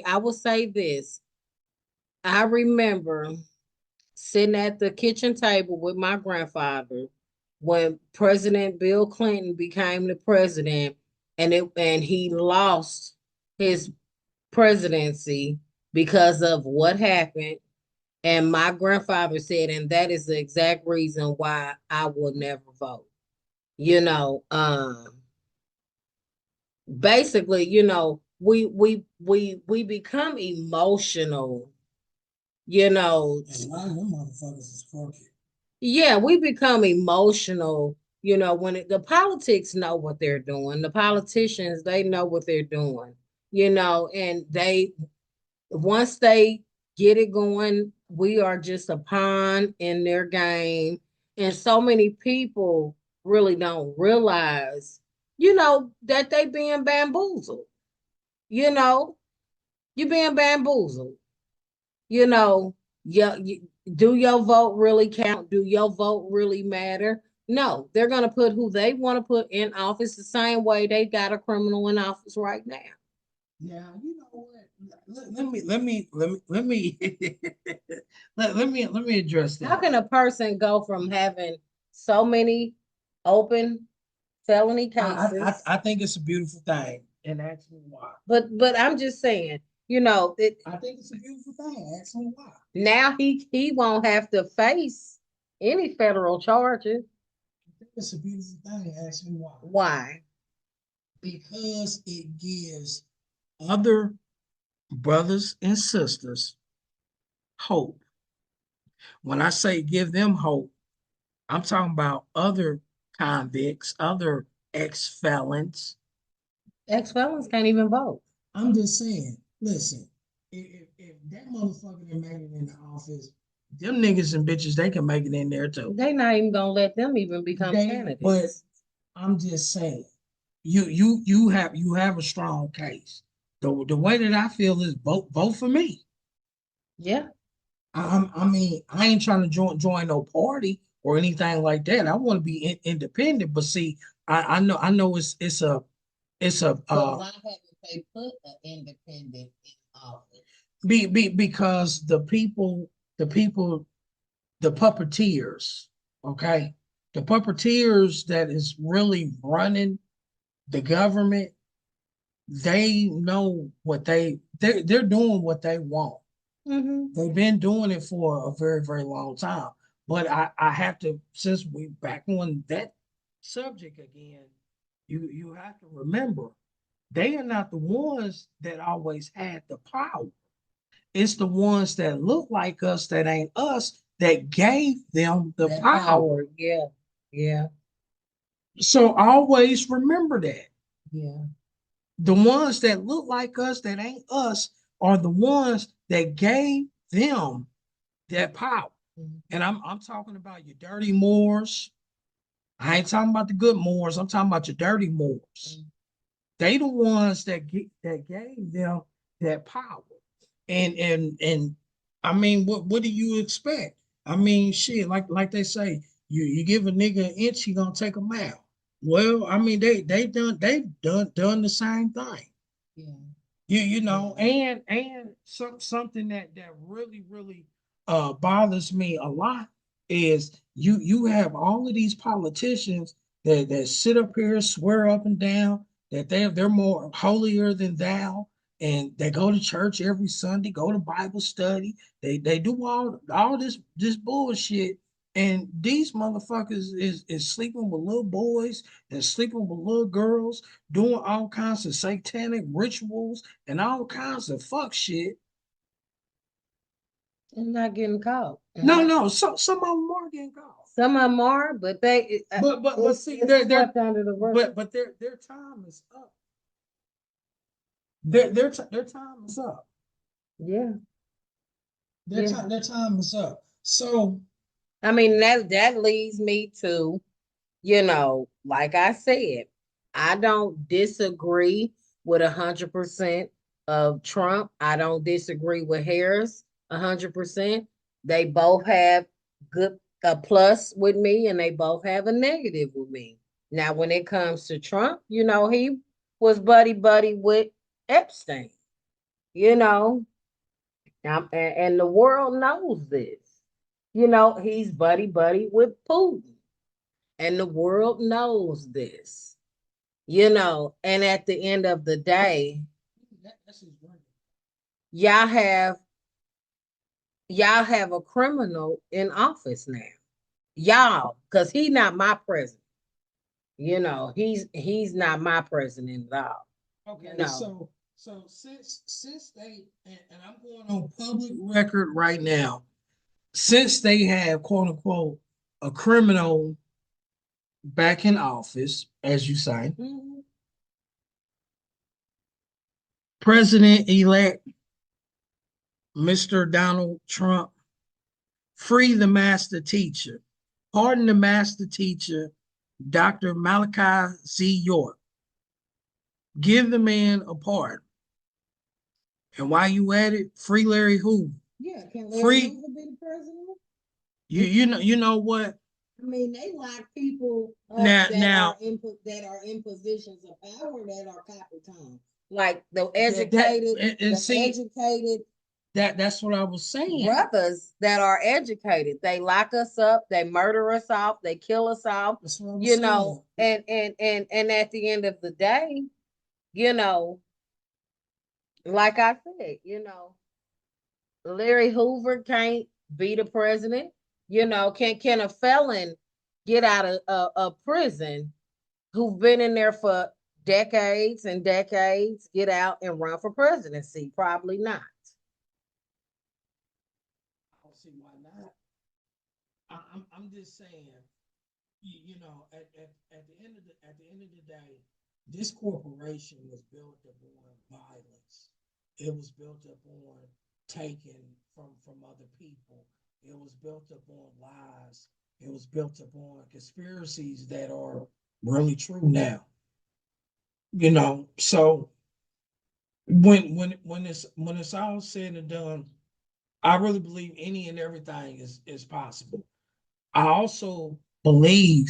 I will say this. I remember sitting at the kitchen table with my grandfather when President Bill Clinton became the president, and he lost his presidency because of what happened. And my grandfather said, and that is the exact reason why I will never vote. You know, basically, we become emotional, you know. And a lot of them motherfuckers is crooked. Yeah, we become emotional, when the politics know what they're doing. The politicians, they know what they're doing, and once they get it going, we are just a pawn in their game. And so many people really don't realize, that they being bamboozled. You know, you being bamboozled. You know, do your vote really count? Do your vote really matter? No, they're going to put who they want to put in office the same way they got a criminal in office right now. Now, you know what? Let me let me address How that. can a person go from having so many open felony cases? I think it's a beautiful thing, and ask me why. But I'm just saying, I think it's a beautiful thing. Ask me why. now he won't have to face any federal charges. I think it's a beautiful thing. Ask me why. Why? Because it gives other brothers and sisters hope. When I say give them hope, I'm talking about other convicts, other ex-felons. Ex-felons can't even vote. I'm just saying, listen, if that motherfucker didn't make it in the office, them niggas and bitches, they can make it in there too. They not even gonna let them even become But candidates. I'm just saying, you have a strong case. The way that I feel is vote for me. Yeah. I mean, I ain't trying to join no party or anything like that. I want to be independent. But see, I know it's a But why haven't they put an independent in office? because the people the puppeteers, okay, the puppeteers that is really running the government, they know what they're doing what they want. Mm-hmm. They've been doing it for a very, very long time. But I have to, since we back on that subject again, you have to remember they are not the ones that always had the power. It's the ones that look like us that ain't us that gave them the That power. power. Yeah. Yeah. So always remember that. Yeah. The ones that look like us that ain't us are the ones that gave them that power. Mm-hmm. And I'm talking about your dirty Moors. I ain't talking about the good Moors. I'm talking about your dirty Moors. Mm-hmm. They the ones that gave them that power. And I mean, what do you expect? I mean, shit, like they say, you give a nigga an inch, he gonna take a mile. Well, I mean, they've done the same thing. Yeah. You know, and something that really bothers me a lot is you have all of these politicians that sit up here, swear up and down that they're more holier than thou, and they go to church every Sunday, go to Bible study, they do all this bullshit. And these motherfuckers is sleeping with little boys and sleeping with little girls, doing all kinds of satanic rituals and all kinds of fuck shit. And not getting caught. No, some of them are getting caught. Some of them are, but But see, it's they're swept under the rug. but their time is up. Their time is up. Yeah. Their time is up. So I mean, that leads me to, like I said, I don't disagree with 100% of Trump. I don't disagree with Harris 100%. They both have good a plus with me, and they both have a negative with me. Now, when it comes to Trump, he was buddy buddy with Epstein. You know, and the world knows this. He's buddy buddy with Putin, and the world knows this. And at the end of the day, y'all have y'all have a criminal in office now. Y'all, because he's not my president. He's not my president at all. okay, so since they and I'm going on public record right now, since they have quote unquote a criminal back in office, as you say, Mhm. President elect Mr. Donald Trump, free the master teacher, pardon the master teacher, Dr. Malachi Z. York, give the man a pardon. And while you at it, free Larry Hoover. Yeah, can Larry Free Hoover be the president? you know what? I mean, they lock people up Now that are in positions of power that are copper time. like the and see, educated that's what I was saying. brothers that are educated. They lock us up, they murder us off, they kill us off, That's what I'm you know, saying. and at the end of the day, you know, like I said, you know, Larry Hoover can't be the president. You know, can a felon get out of prison who've been in there for decades and decades get out and run for presidency? Probably not. I don't see why not. I'm just saying, you know, at the end of the day, this corporation was built upon violence. It was built upon taking from other people. It was built upon lies. It was built upon conspiracies that are really true now. You know, so when it's all said and done, I really believe any and everything is possible. I also believe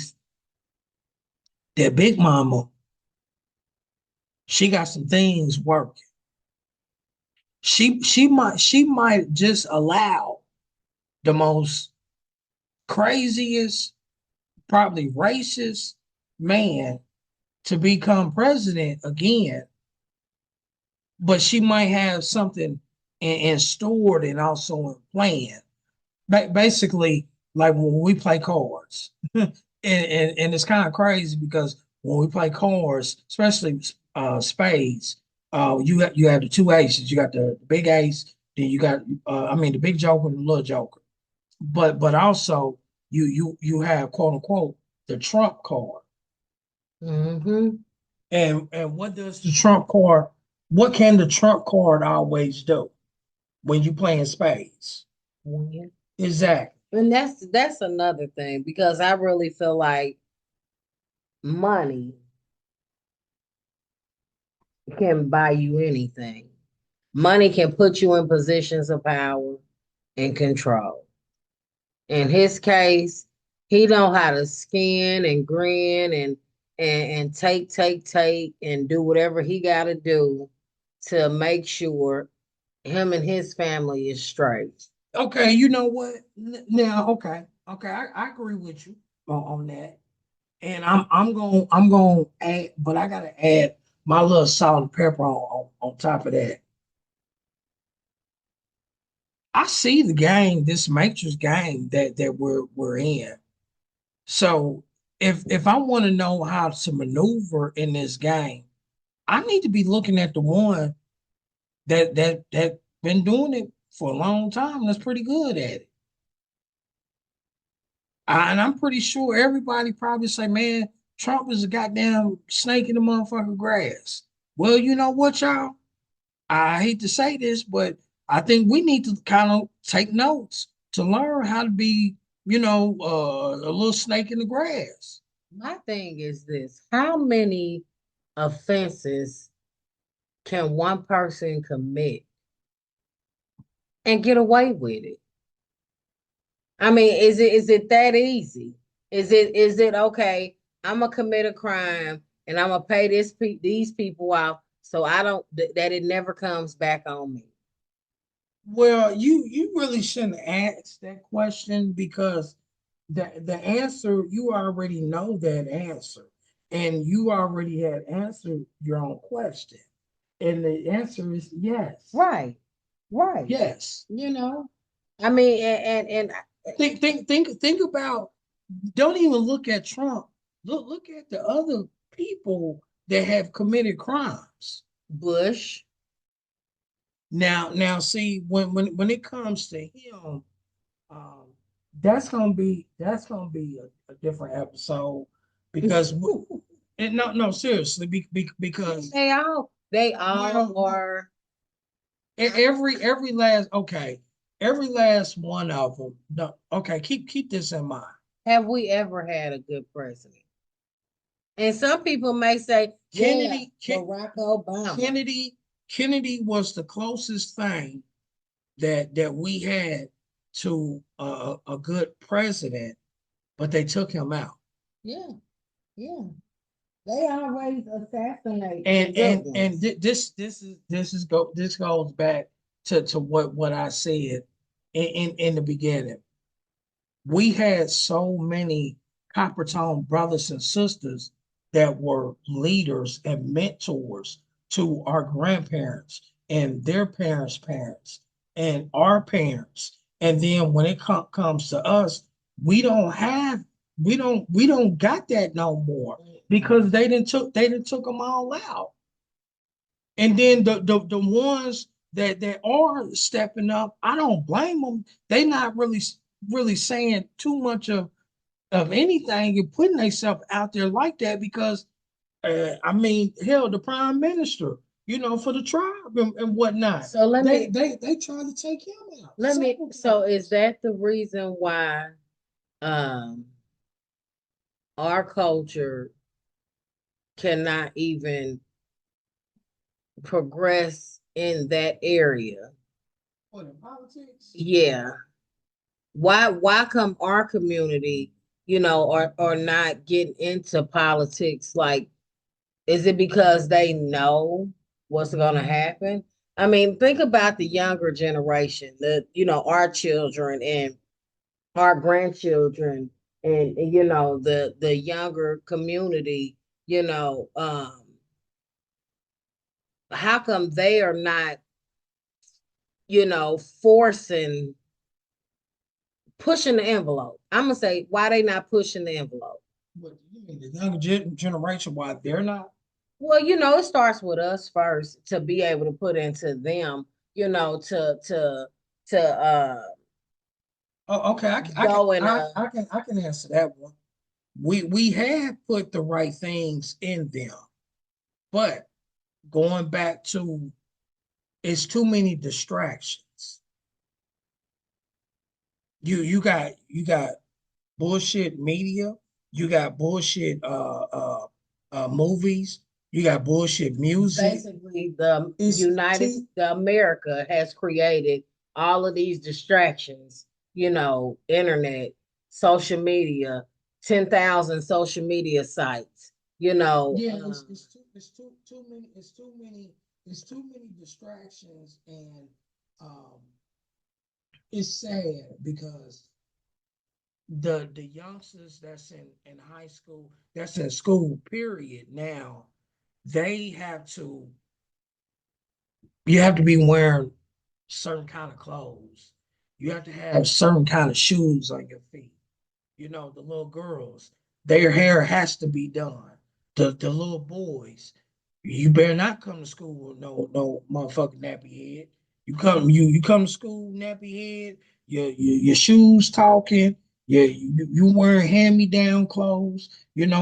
that Big Mama, she got some things working. She might just allow the most craziest, probably racist man to become president again, but she might have something in stored and also in plan. Basically, like when we play cards, and it's kind of crazy because when we play cards, especially spades, you have the two aces. You got the big ace, then you got I mean the big joker and the little joker. But also you have quote unquote the trump card. Mm-hmm. And what does the trump card? What can the trump card always do when you playing spades? Yeah. Exactly. And that's another thing because I really feel like money can buy you anything. Money can put you in positions of power and control. In his case, he know how to skin and grin and take and do whatever he got to do to make sure him and his family is straight. Okay, you know what? Now, okay, I agree with you on that, and I'm going to add, but I gotta add my little salt and pepper on top of that. I see the game, this Matrix game that we're in. So if I want to know how to maneuver in this game, I need to be looking at the one that been doing it for a long time. That's pretty good at it. And I'm pretty sure everybody probably say, man, Trump is a goddamn snake in the motherfucking grass. Well, you know what, y'all? I hate to say this, but I think we need to kind of take notes to learn how to be, a little snake in the grass. My thing is this: how many offenses can one person commit and get away with it? I mean, is it that easy? Is it okay? I'm gonna commit a crime and I'm gonna pay these people off so I don't that it never comes back on me. Well, you really shouldn't ask that question because the answer you already know that answer, and you already had answered your own question, and the answer is yes, Right, right. yes. You know, I mean, and Think about. Don't even look at Trump. Look at the other people that have committed crimes. Bush. Now, see when it comes to him, um, that's gonna be a different episode because and no seriously because They all well are. every last one of them. No, okay, keep this in mind. Have we ever had a good president? And some people may say, yeah, Kennedy Barack Obama. Kennedy Kennedy was the closest thing that we had to a good president, but they took him out. Yeah, yeah. They always assassinate And the good this goes back to what I said in the beginning. We had so many copper tone brothers and sisters that were leaders and mentors to our grandparents and their parents' parents and our parents. And then when it comes to us, we don't have we don't got that no more because they didn't took them all out. And then the ones that are stepping up, I don't blame them. They not really saying too much of anything and putting themselves out there like that because I mean, hell, the prime minister, for the tribe and whatnot. So let They me they try to take him out. let me Several so times. is that the reason why um our culture cannot even progress in that area? What in politics? Yeah. Why come our community, are not getting into politics? Like, is it because they know what's gonna happen? I mean, think about the younger generation, our children and our grandchildren and the younger community, how come they are not, forcing pushing the envelope? I'm gonna say why they not pushing the envelope. What you mean the younger generation? Why they're not? Well, it starts with us first to be able to put into them, to Oh, okay, go in I can answer that one. We have put the right things in them, but going back to it's too many distractions. You got bullshit media, you got bullshit movies, you got bullshit music. basically the It's too the America has created all of these distractions, internet, social media, 10,000 social media sites, yeah, it's too many distractions and um it's sad because the youngsters that's in high school, that's in school period now, they have to you have to be wearing certain kind of clothes. You have to have certain kind of shoes on your feet. The little girls, their hair has to be done. The little boys, you better not come to school with no motherfucking nappy head. You come to school nappy head, your shoes talking, you wearing hand me down clothes,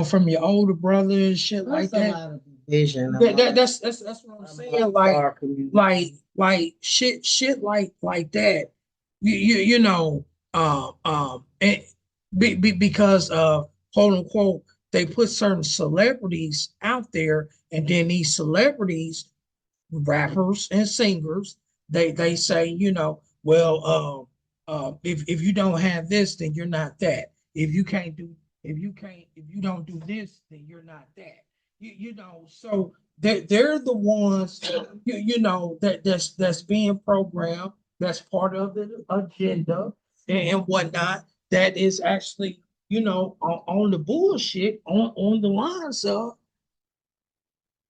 from your older brother and shit like There's a that. lot of division That's what I'm saying. Shit like that. You know, and because of quote unquote, they put certain celebrities out there, and then these celebrities, rappers and singers, they say, well, if you don't have this, then you're not that. If you don't do this, then you're not that. So they're the ones, that's being programmed. That's part of the agenda and whatnot. That is actually, on the bullshit on the lines of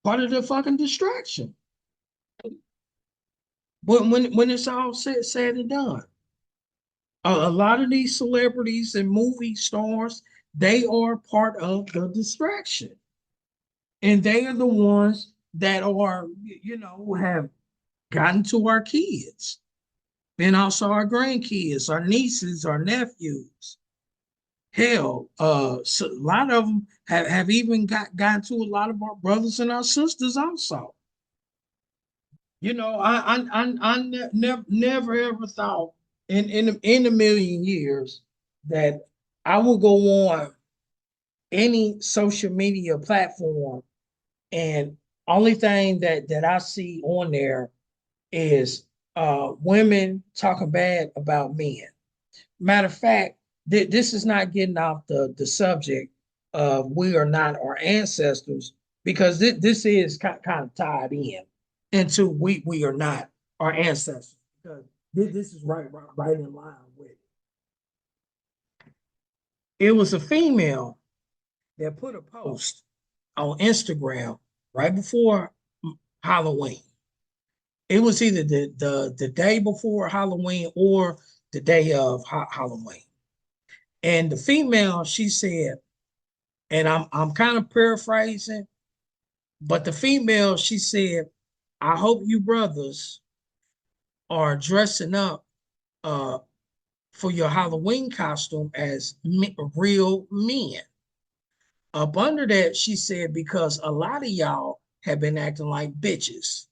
part of the fucking distraction. When it's all said and done, a lot of these celebrities and movie stars, they are part of the distraction, and they are the ones that are, have gotten to our kids and also our grandkids, our nieces, our nephews. Hell, so a lot of them have even gotten to a lot of our brothers and our sisters also. Never ever thought in a million years that I would go on any social media platform and only thing that I see on there is women talking bad about men. Matter of fact, this is not getting off the subject. we are not our ancestors, because this is kind of tied in into we are not our ancestors, because this is right in line with it. It was a female that put a post on Instagram right before Halloween. It was either the day before Halloween or the day of Halloween. And the female, she said, and I'm kind of paraphrasing, but the female, she said, I hope you brothers are dressing up uh for your Halloween costume as real men. Up under that, she said, because a lot of y'all have been acting like bitches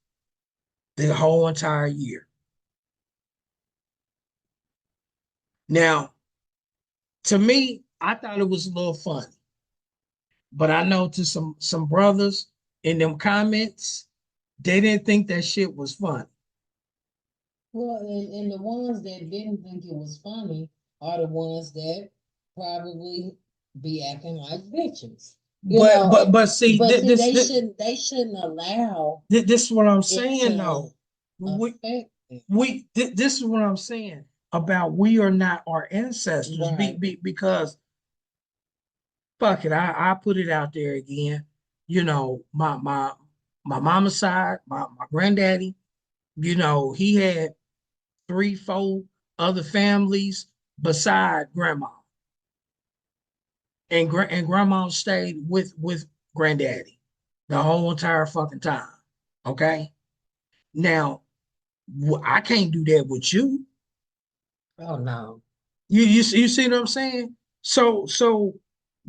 the whole entire year. Now, to me, I thought it was a little funny, but I know to some brothers in them comments, they didn't think that shit was funny. Well, and the ones that didn't think it was funny are the ones that probably be acting like bitches. You know, But see, but see, they shouldn't allow this is what I'm it saying though. to We affect them. this is what I'm saying about we are not our ancestors, Right. because fuck it, I put it out there again. You know, my mama's side, my granddaddy, you know, he had three, four other families beside grandma. And grandma stayed with granddaddy the whole entire fucking time. Okay. Now, I can't do that with you. Oh no. You see what I'm saying? So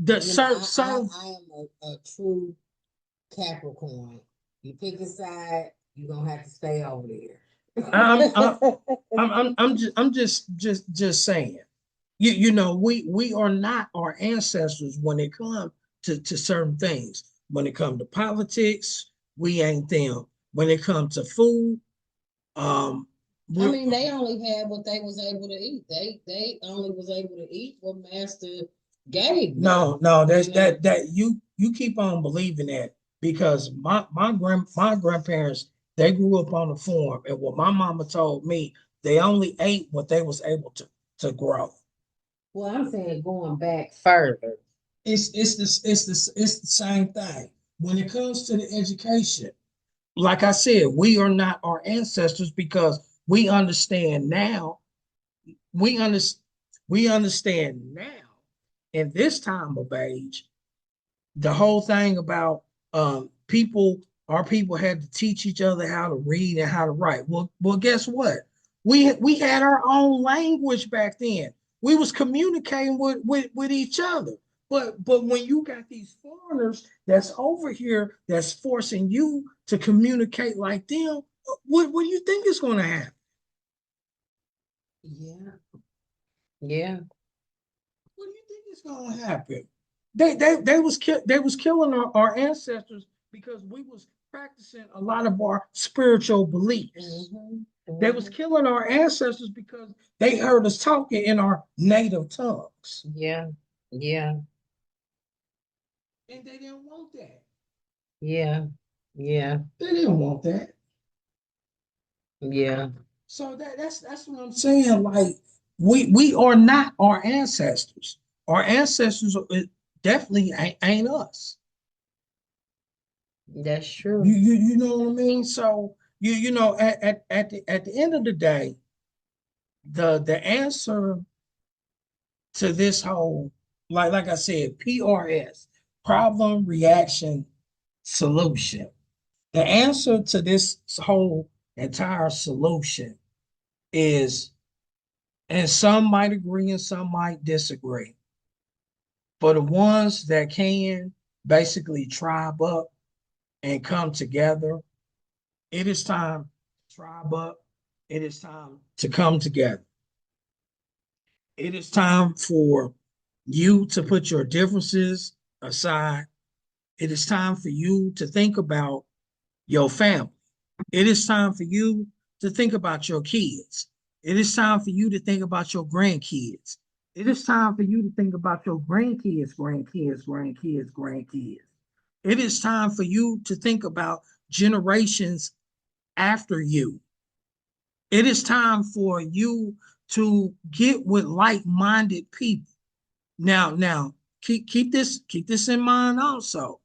the You know, so I am a true Capricorn. You pick a side, you're gonna have to stay over I'm I'm there. I'm just saying. You know, we are not our ancestors when it comes to certain things. When it comes to politics, we ain't them. When it comes to food, um, I we, mean, they only had what they was able to eat. They only was able to eat what Master gave them. no, You that's know, that you keep on believing that, because my grandparents, they grew up on the farm, and what my mama told me, they only ate what they was able to grow. well, I'm saying going back further. It's the same thing when it comes to the education. Like I said, we are not our ancestors, because we understand now. We under, we understand now in this time of age, the whole thing about our people had to teach each other how to read and how to write. Well, guess what? We had our own language back then. We was communicating with each other. But when you got these foreigners that's over here that's forcing you to communicate like them, what do you think is going to happen? Yeah, yeah. What do you think is going to happen? They was killing our ancestors, because we was practicing a lot of our spiritual beliefs. They was killing our ancestors because they heard us talking in our native tongues, Yeah, yeah, and they didn't want that. yeah, yeah, They didn't want that. yeah. So that's what I'm saying. Like we are not our ancestors. Our ancestors definitely ain't us. That's You true. you you know what I mean? So you know at the end of the day, the answer to this whole, like I said, PRS, problem reaction solution. The answer to this whole entire solution is, and some might agree and some might disagree, for the ones that can basically tribe up and come together, it is time to tribe up. It is time to come together. It is time for you to put your differences aside. It is time for you to think about your family. It is time for you to think about your kids. It is time for you to think about your grandkids. It is time for you to think about your grandkids, grandkids, grandkids, grandkids. It is time for you to think about generations after you. It is time for you to get with like-minded people. Now, keep this in mind also.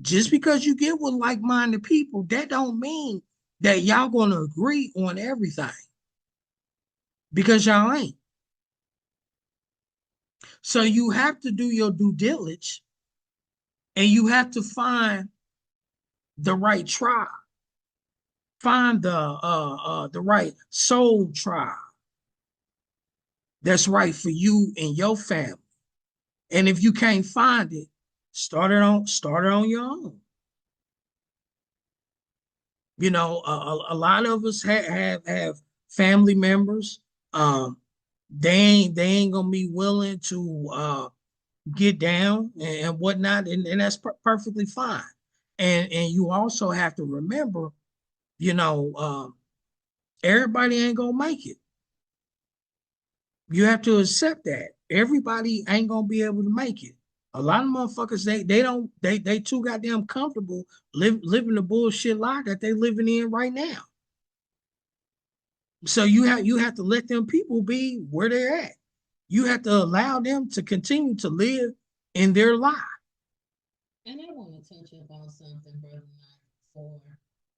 Just because you get with like-minded people, that don't mean that y'all gonna agree on everything because y'all ain't. So you have to do your due diligence and you have to find the right tribe, find the right soul tribe that's right for you and your family. And if you can't find it, start it on your own. You know, a lot of us have family members. Um, they ain't gonna be willing to get down and whatnot, and that's perfectly fine. And you also have to remember, you know, everybody ain't gonna make it. You have to accept that everybody ain't gonna be able to make it. A lot of motherfuckers they too goddamn comfortable living the bullshit life that they living in right now. So you have to let them people be where they're at. You have to allow them to continue to live in their life. And I want to touch up on something, brother,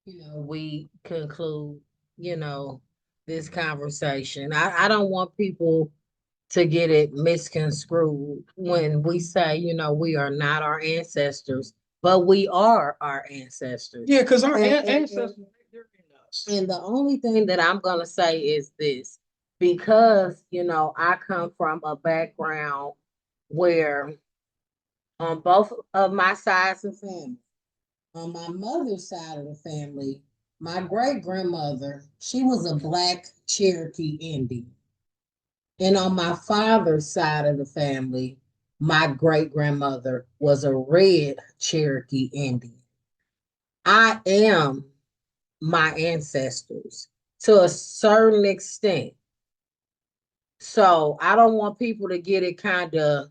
before we conclude, you know, this conversation. I don't want people to get it misconstrued when we say, we are not our ancestors, but we are our ancestors. Yeah, because our And ancestors, they're in us. and the only thing that I'm gonna say is this, because I come from a background where on both of my sides of family, on my mother's side of the family, my great grandmother, she was a Black Cherokee Indian. And on my father's side of the family, my great grandmother was a red Cherokee Indian. I am my ancestors to a certain extent. So I don't want people to get it kind of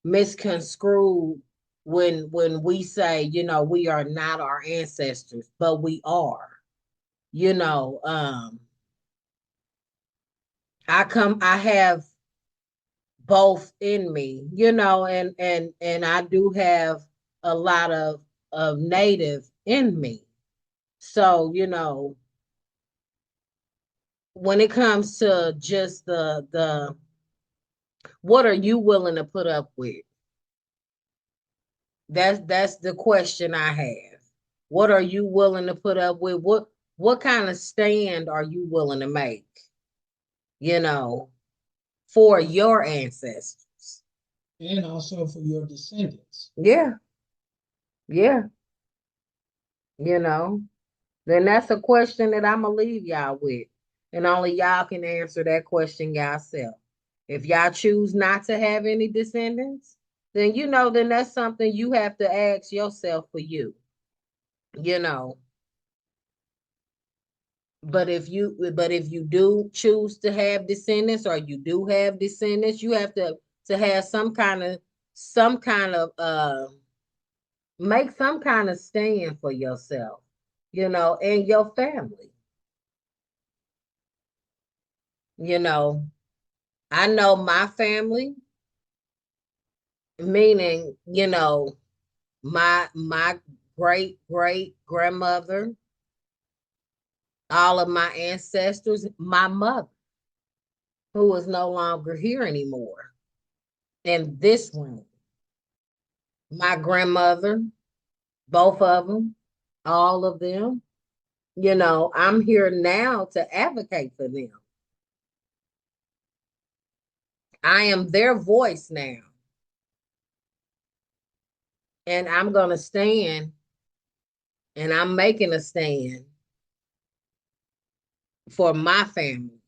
misconstrued when we say, we are not our ancestors, but we are. You know, I have both in me, and I do have a lot of native in me. So, when it comes to just the what are you willing to put up with? That's the question I have. What are you willing to put up with? What kind of stand are you willing to make? For your ancestors. And also for your descendants. Yeah. Yeah. Then that's a question that I'm gonna leave y'all with. And only y'all can answer that question yourself. If y'all choose not to have any descendants, then that's something you have to ask yourself for you. You know. But if you do choose to have descendants, or you do have descendants, you have to have some kind of make some kind of stand for yourself, and your family. I know my family, meaning, my great great grandmother, all of my ancestors, my mother, who is no longer here anymore in this room, my grandmother, both of them, all of them. I'm here now to advocate for them. I am their voice now. And I'm going to stand, and I'm making a stand for my family,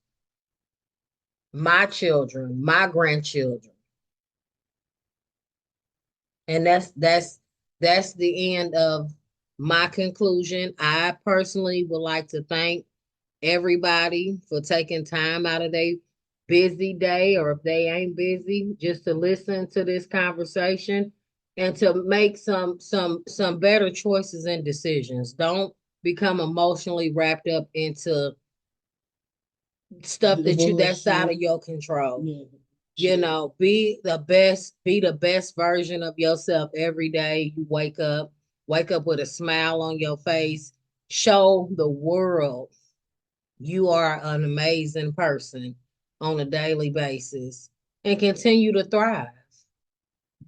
my children, my grandchildren. And that's the end of my conclusion. I personally would like to thank everybody for taking time out of their busy day or if they ain't busy, just to listen to this conversation and to make some better choices and decisions. Don't become emotionally wrapped up into stuff that you that's out of your control. Yeah. You know, be the best version of yourself every day. You wake up with a smile on your face, show the world you are an amazing person on a daily basis and continue to thrive.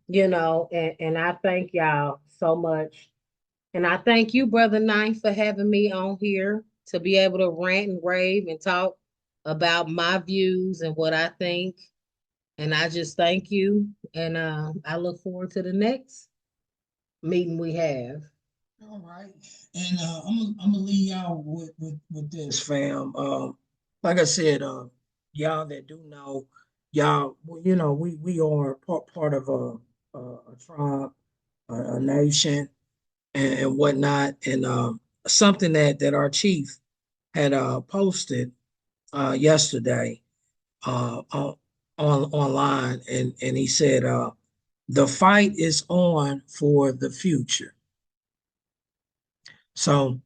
You know, and I thank y'all so much. And I thank you, Brother Knight, for having me on here to be able to rant and rave and talk about my views and what I think. And I just thank you. And I look forward to the next meeting we have. All right. And I'm gonna leave y'all with this, fam. Like I said, y'all that do know, y'all, you know, we are part of a tribe, a nation, and whatnot, and something that our chief had posted yesterday on online, and he said the fight is on for the future. So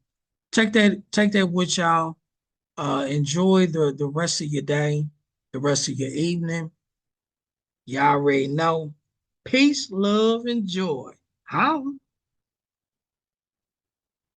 take that with y'all. Enjoy the rest of your day, the rest of your evening. Y'all already know. Peace, love, and joy. Holla.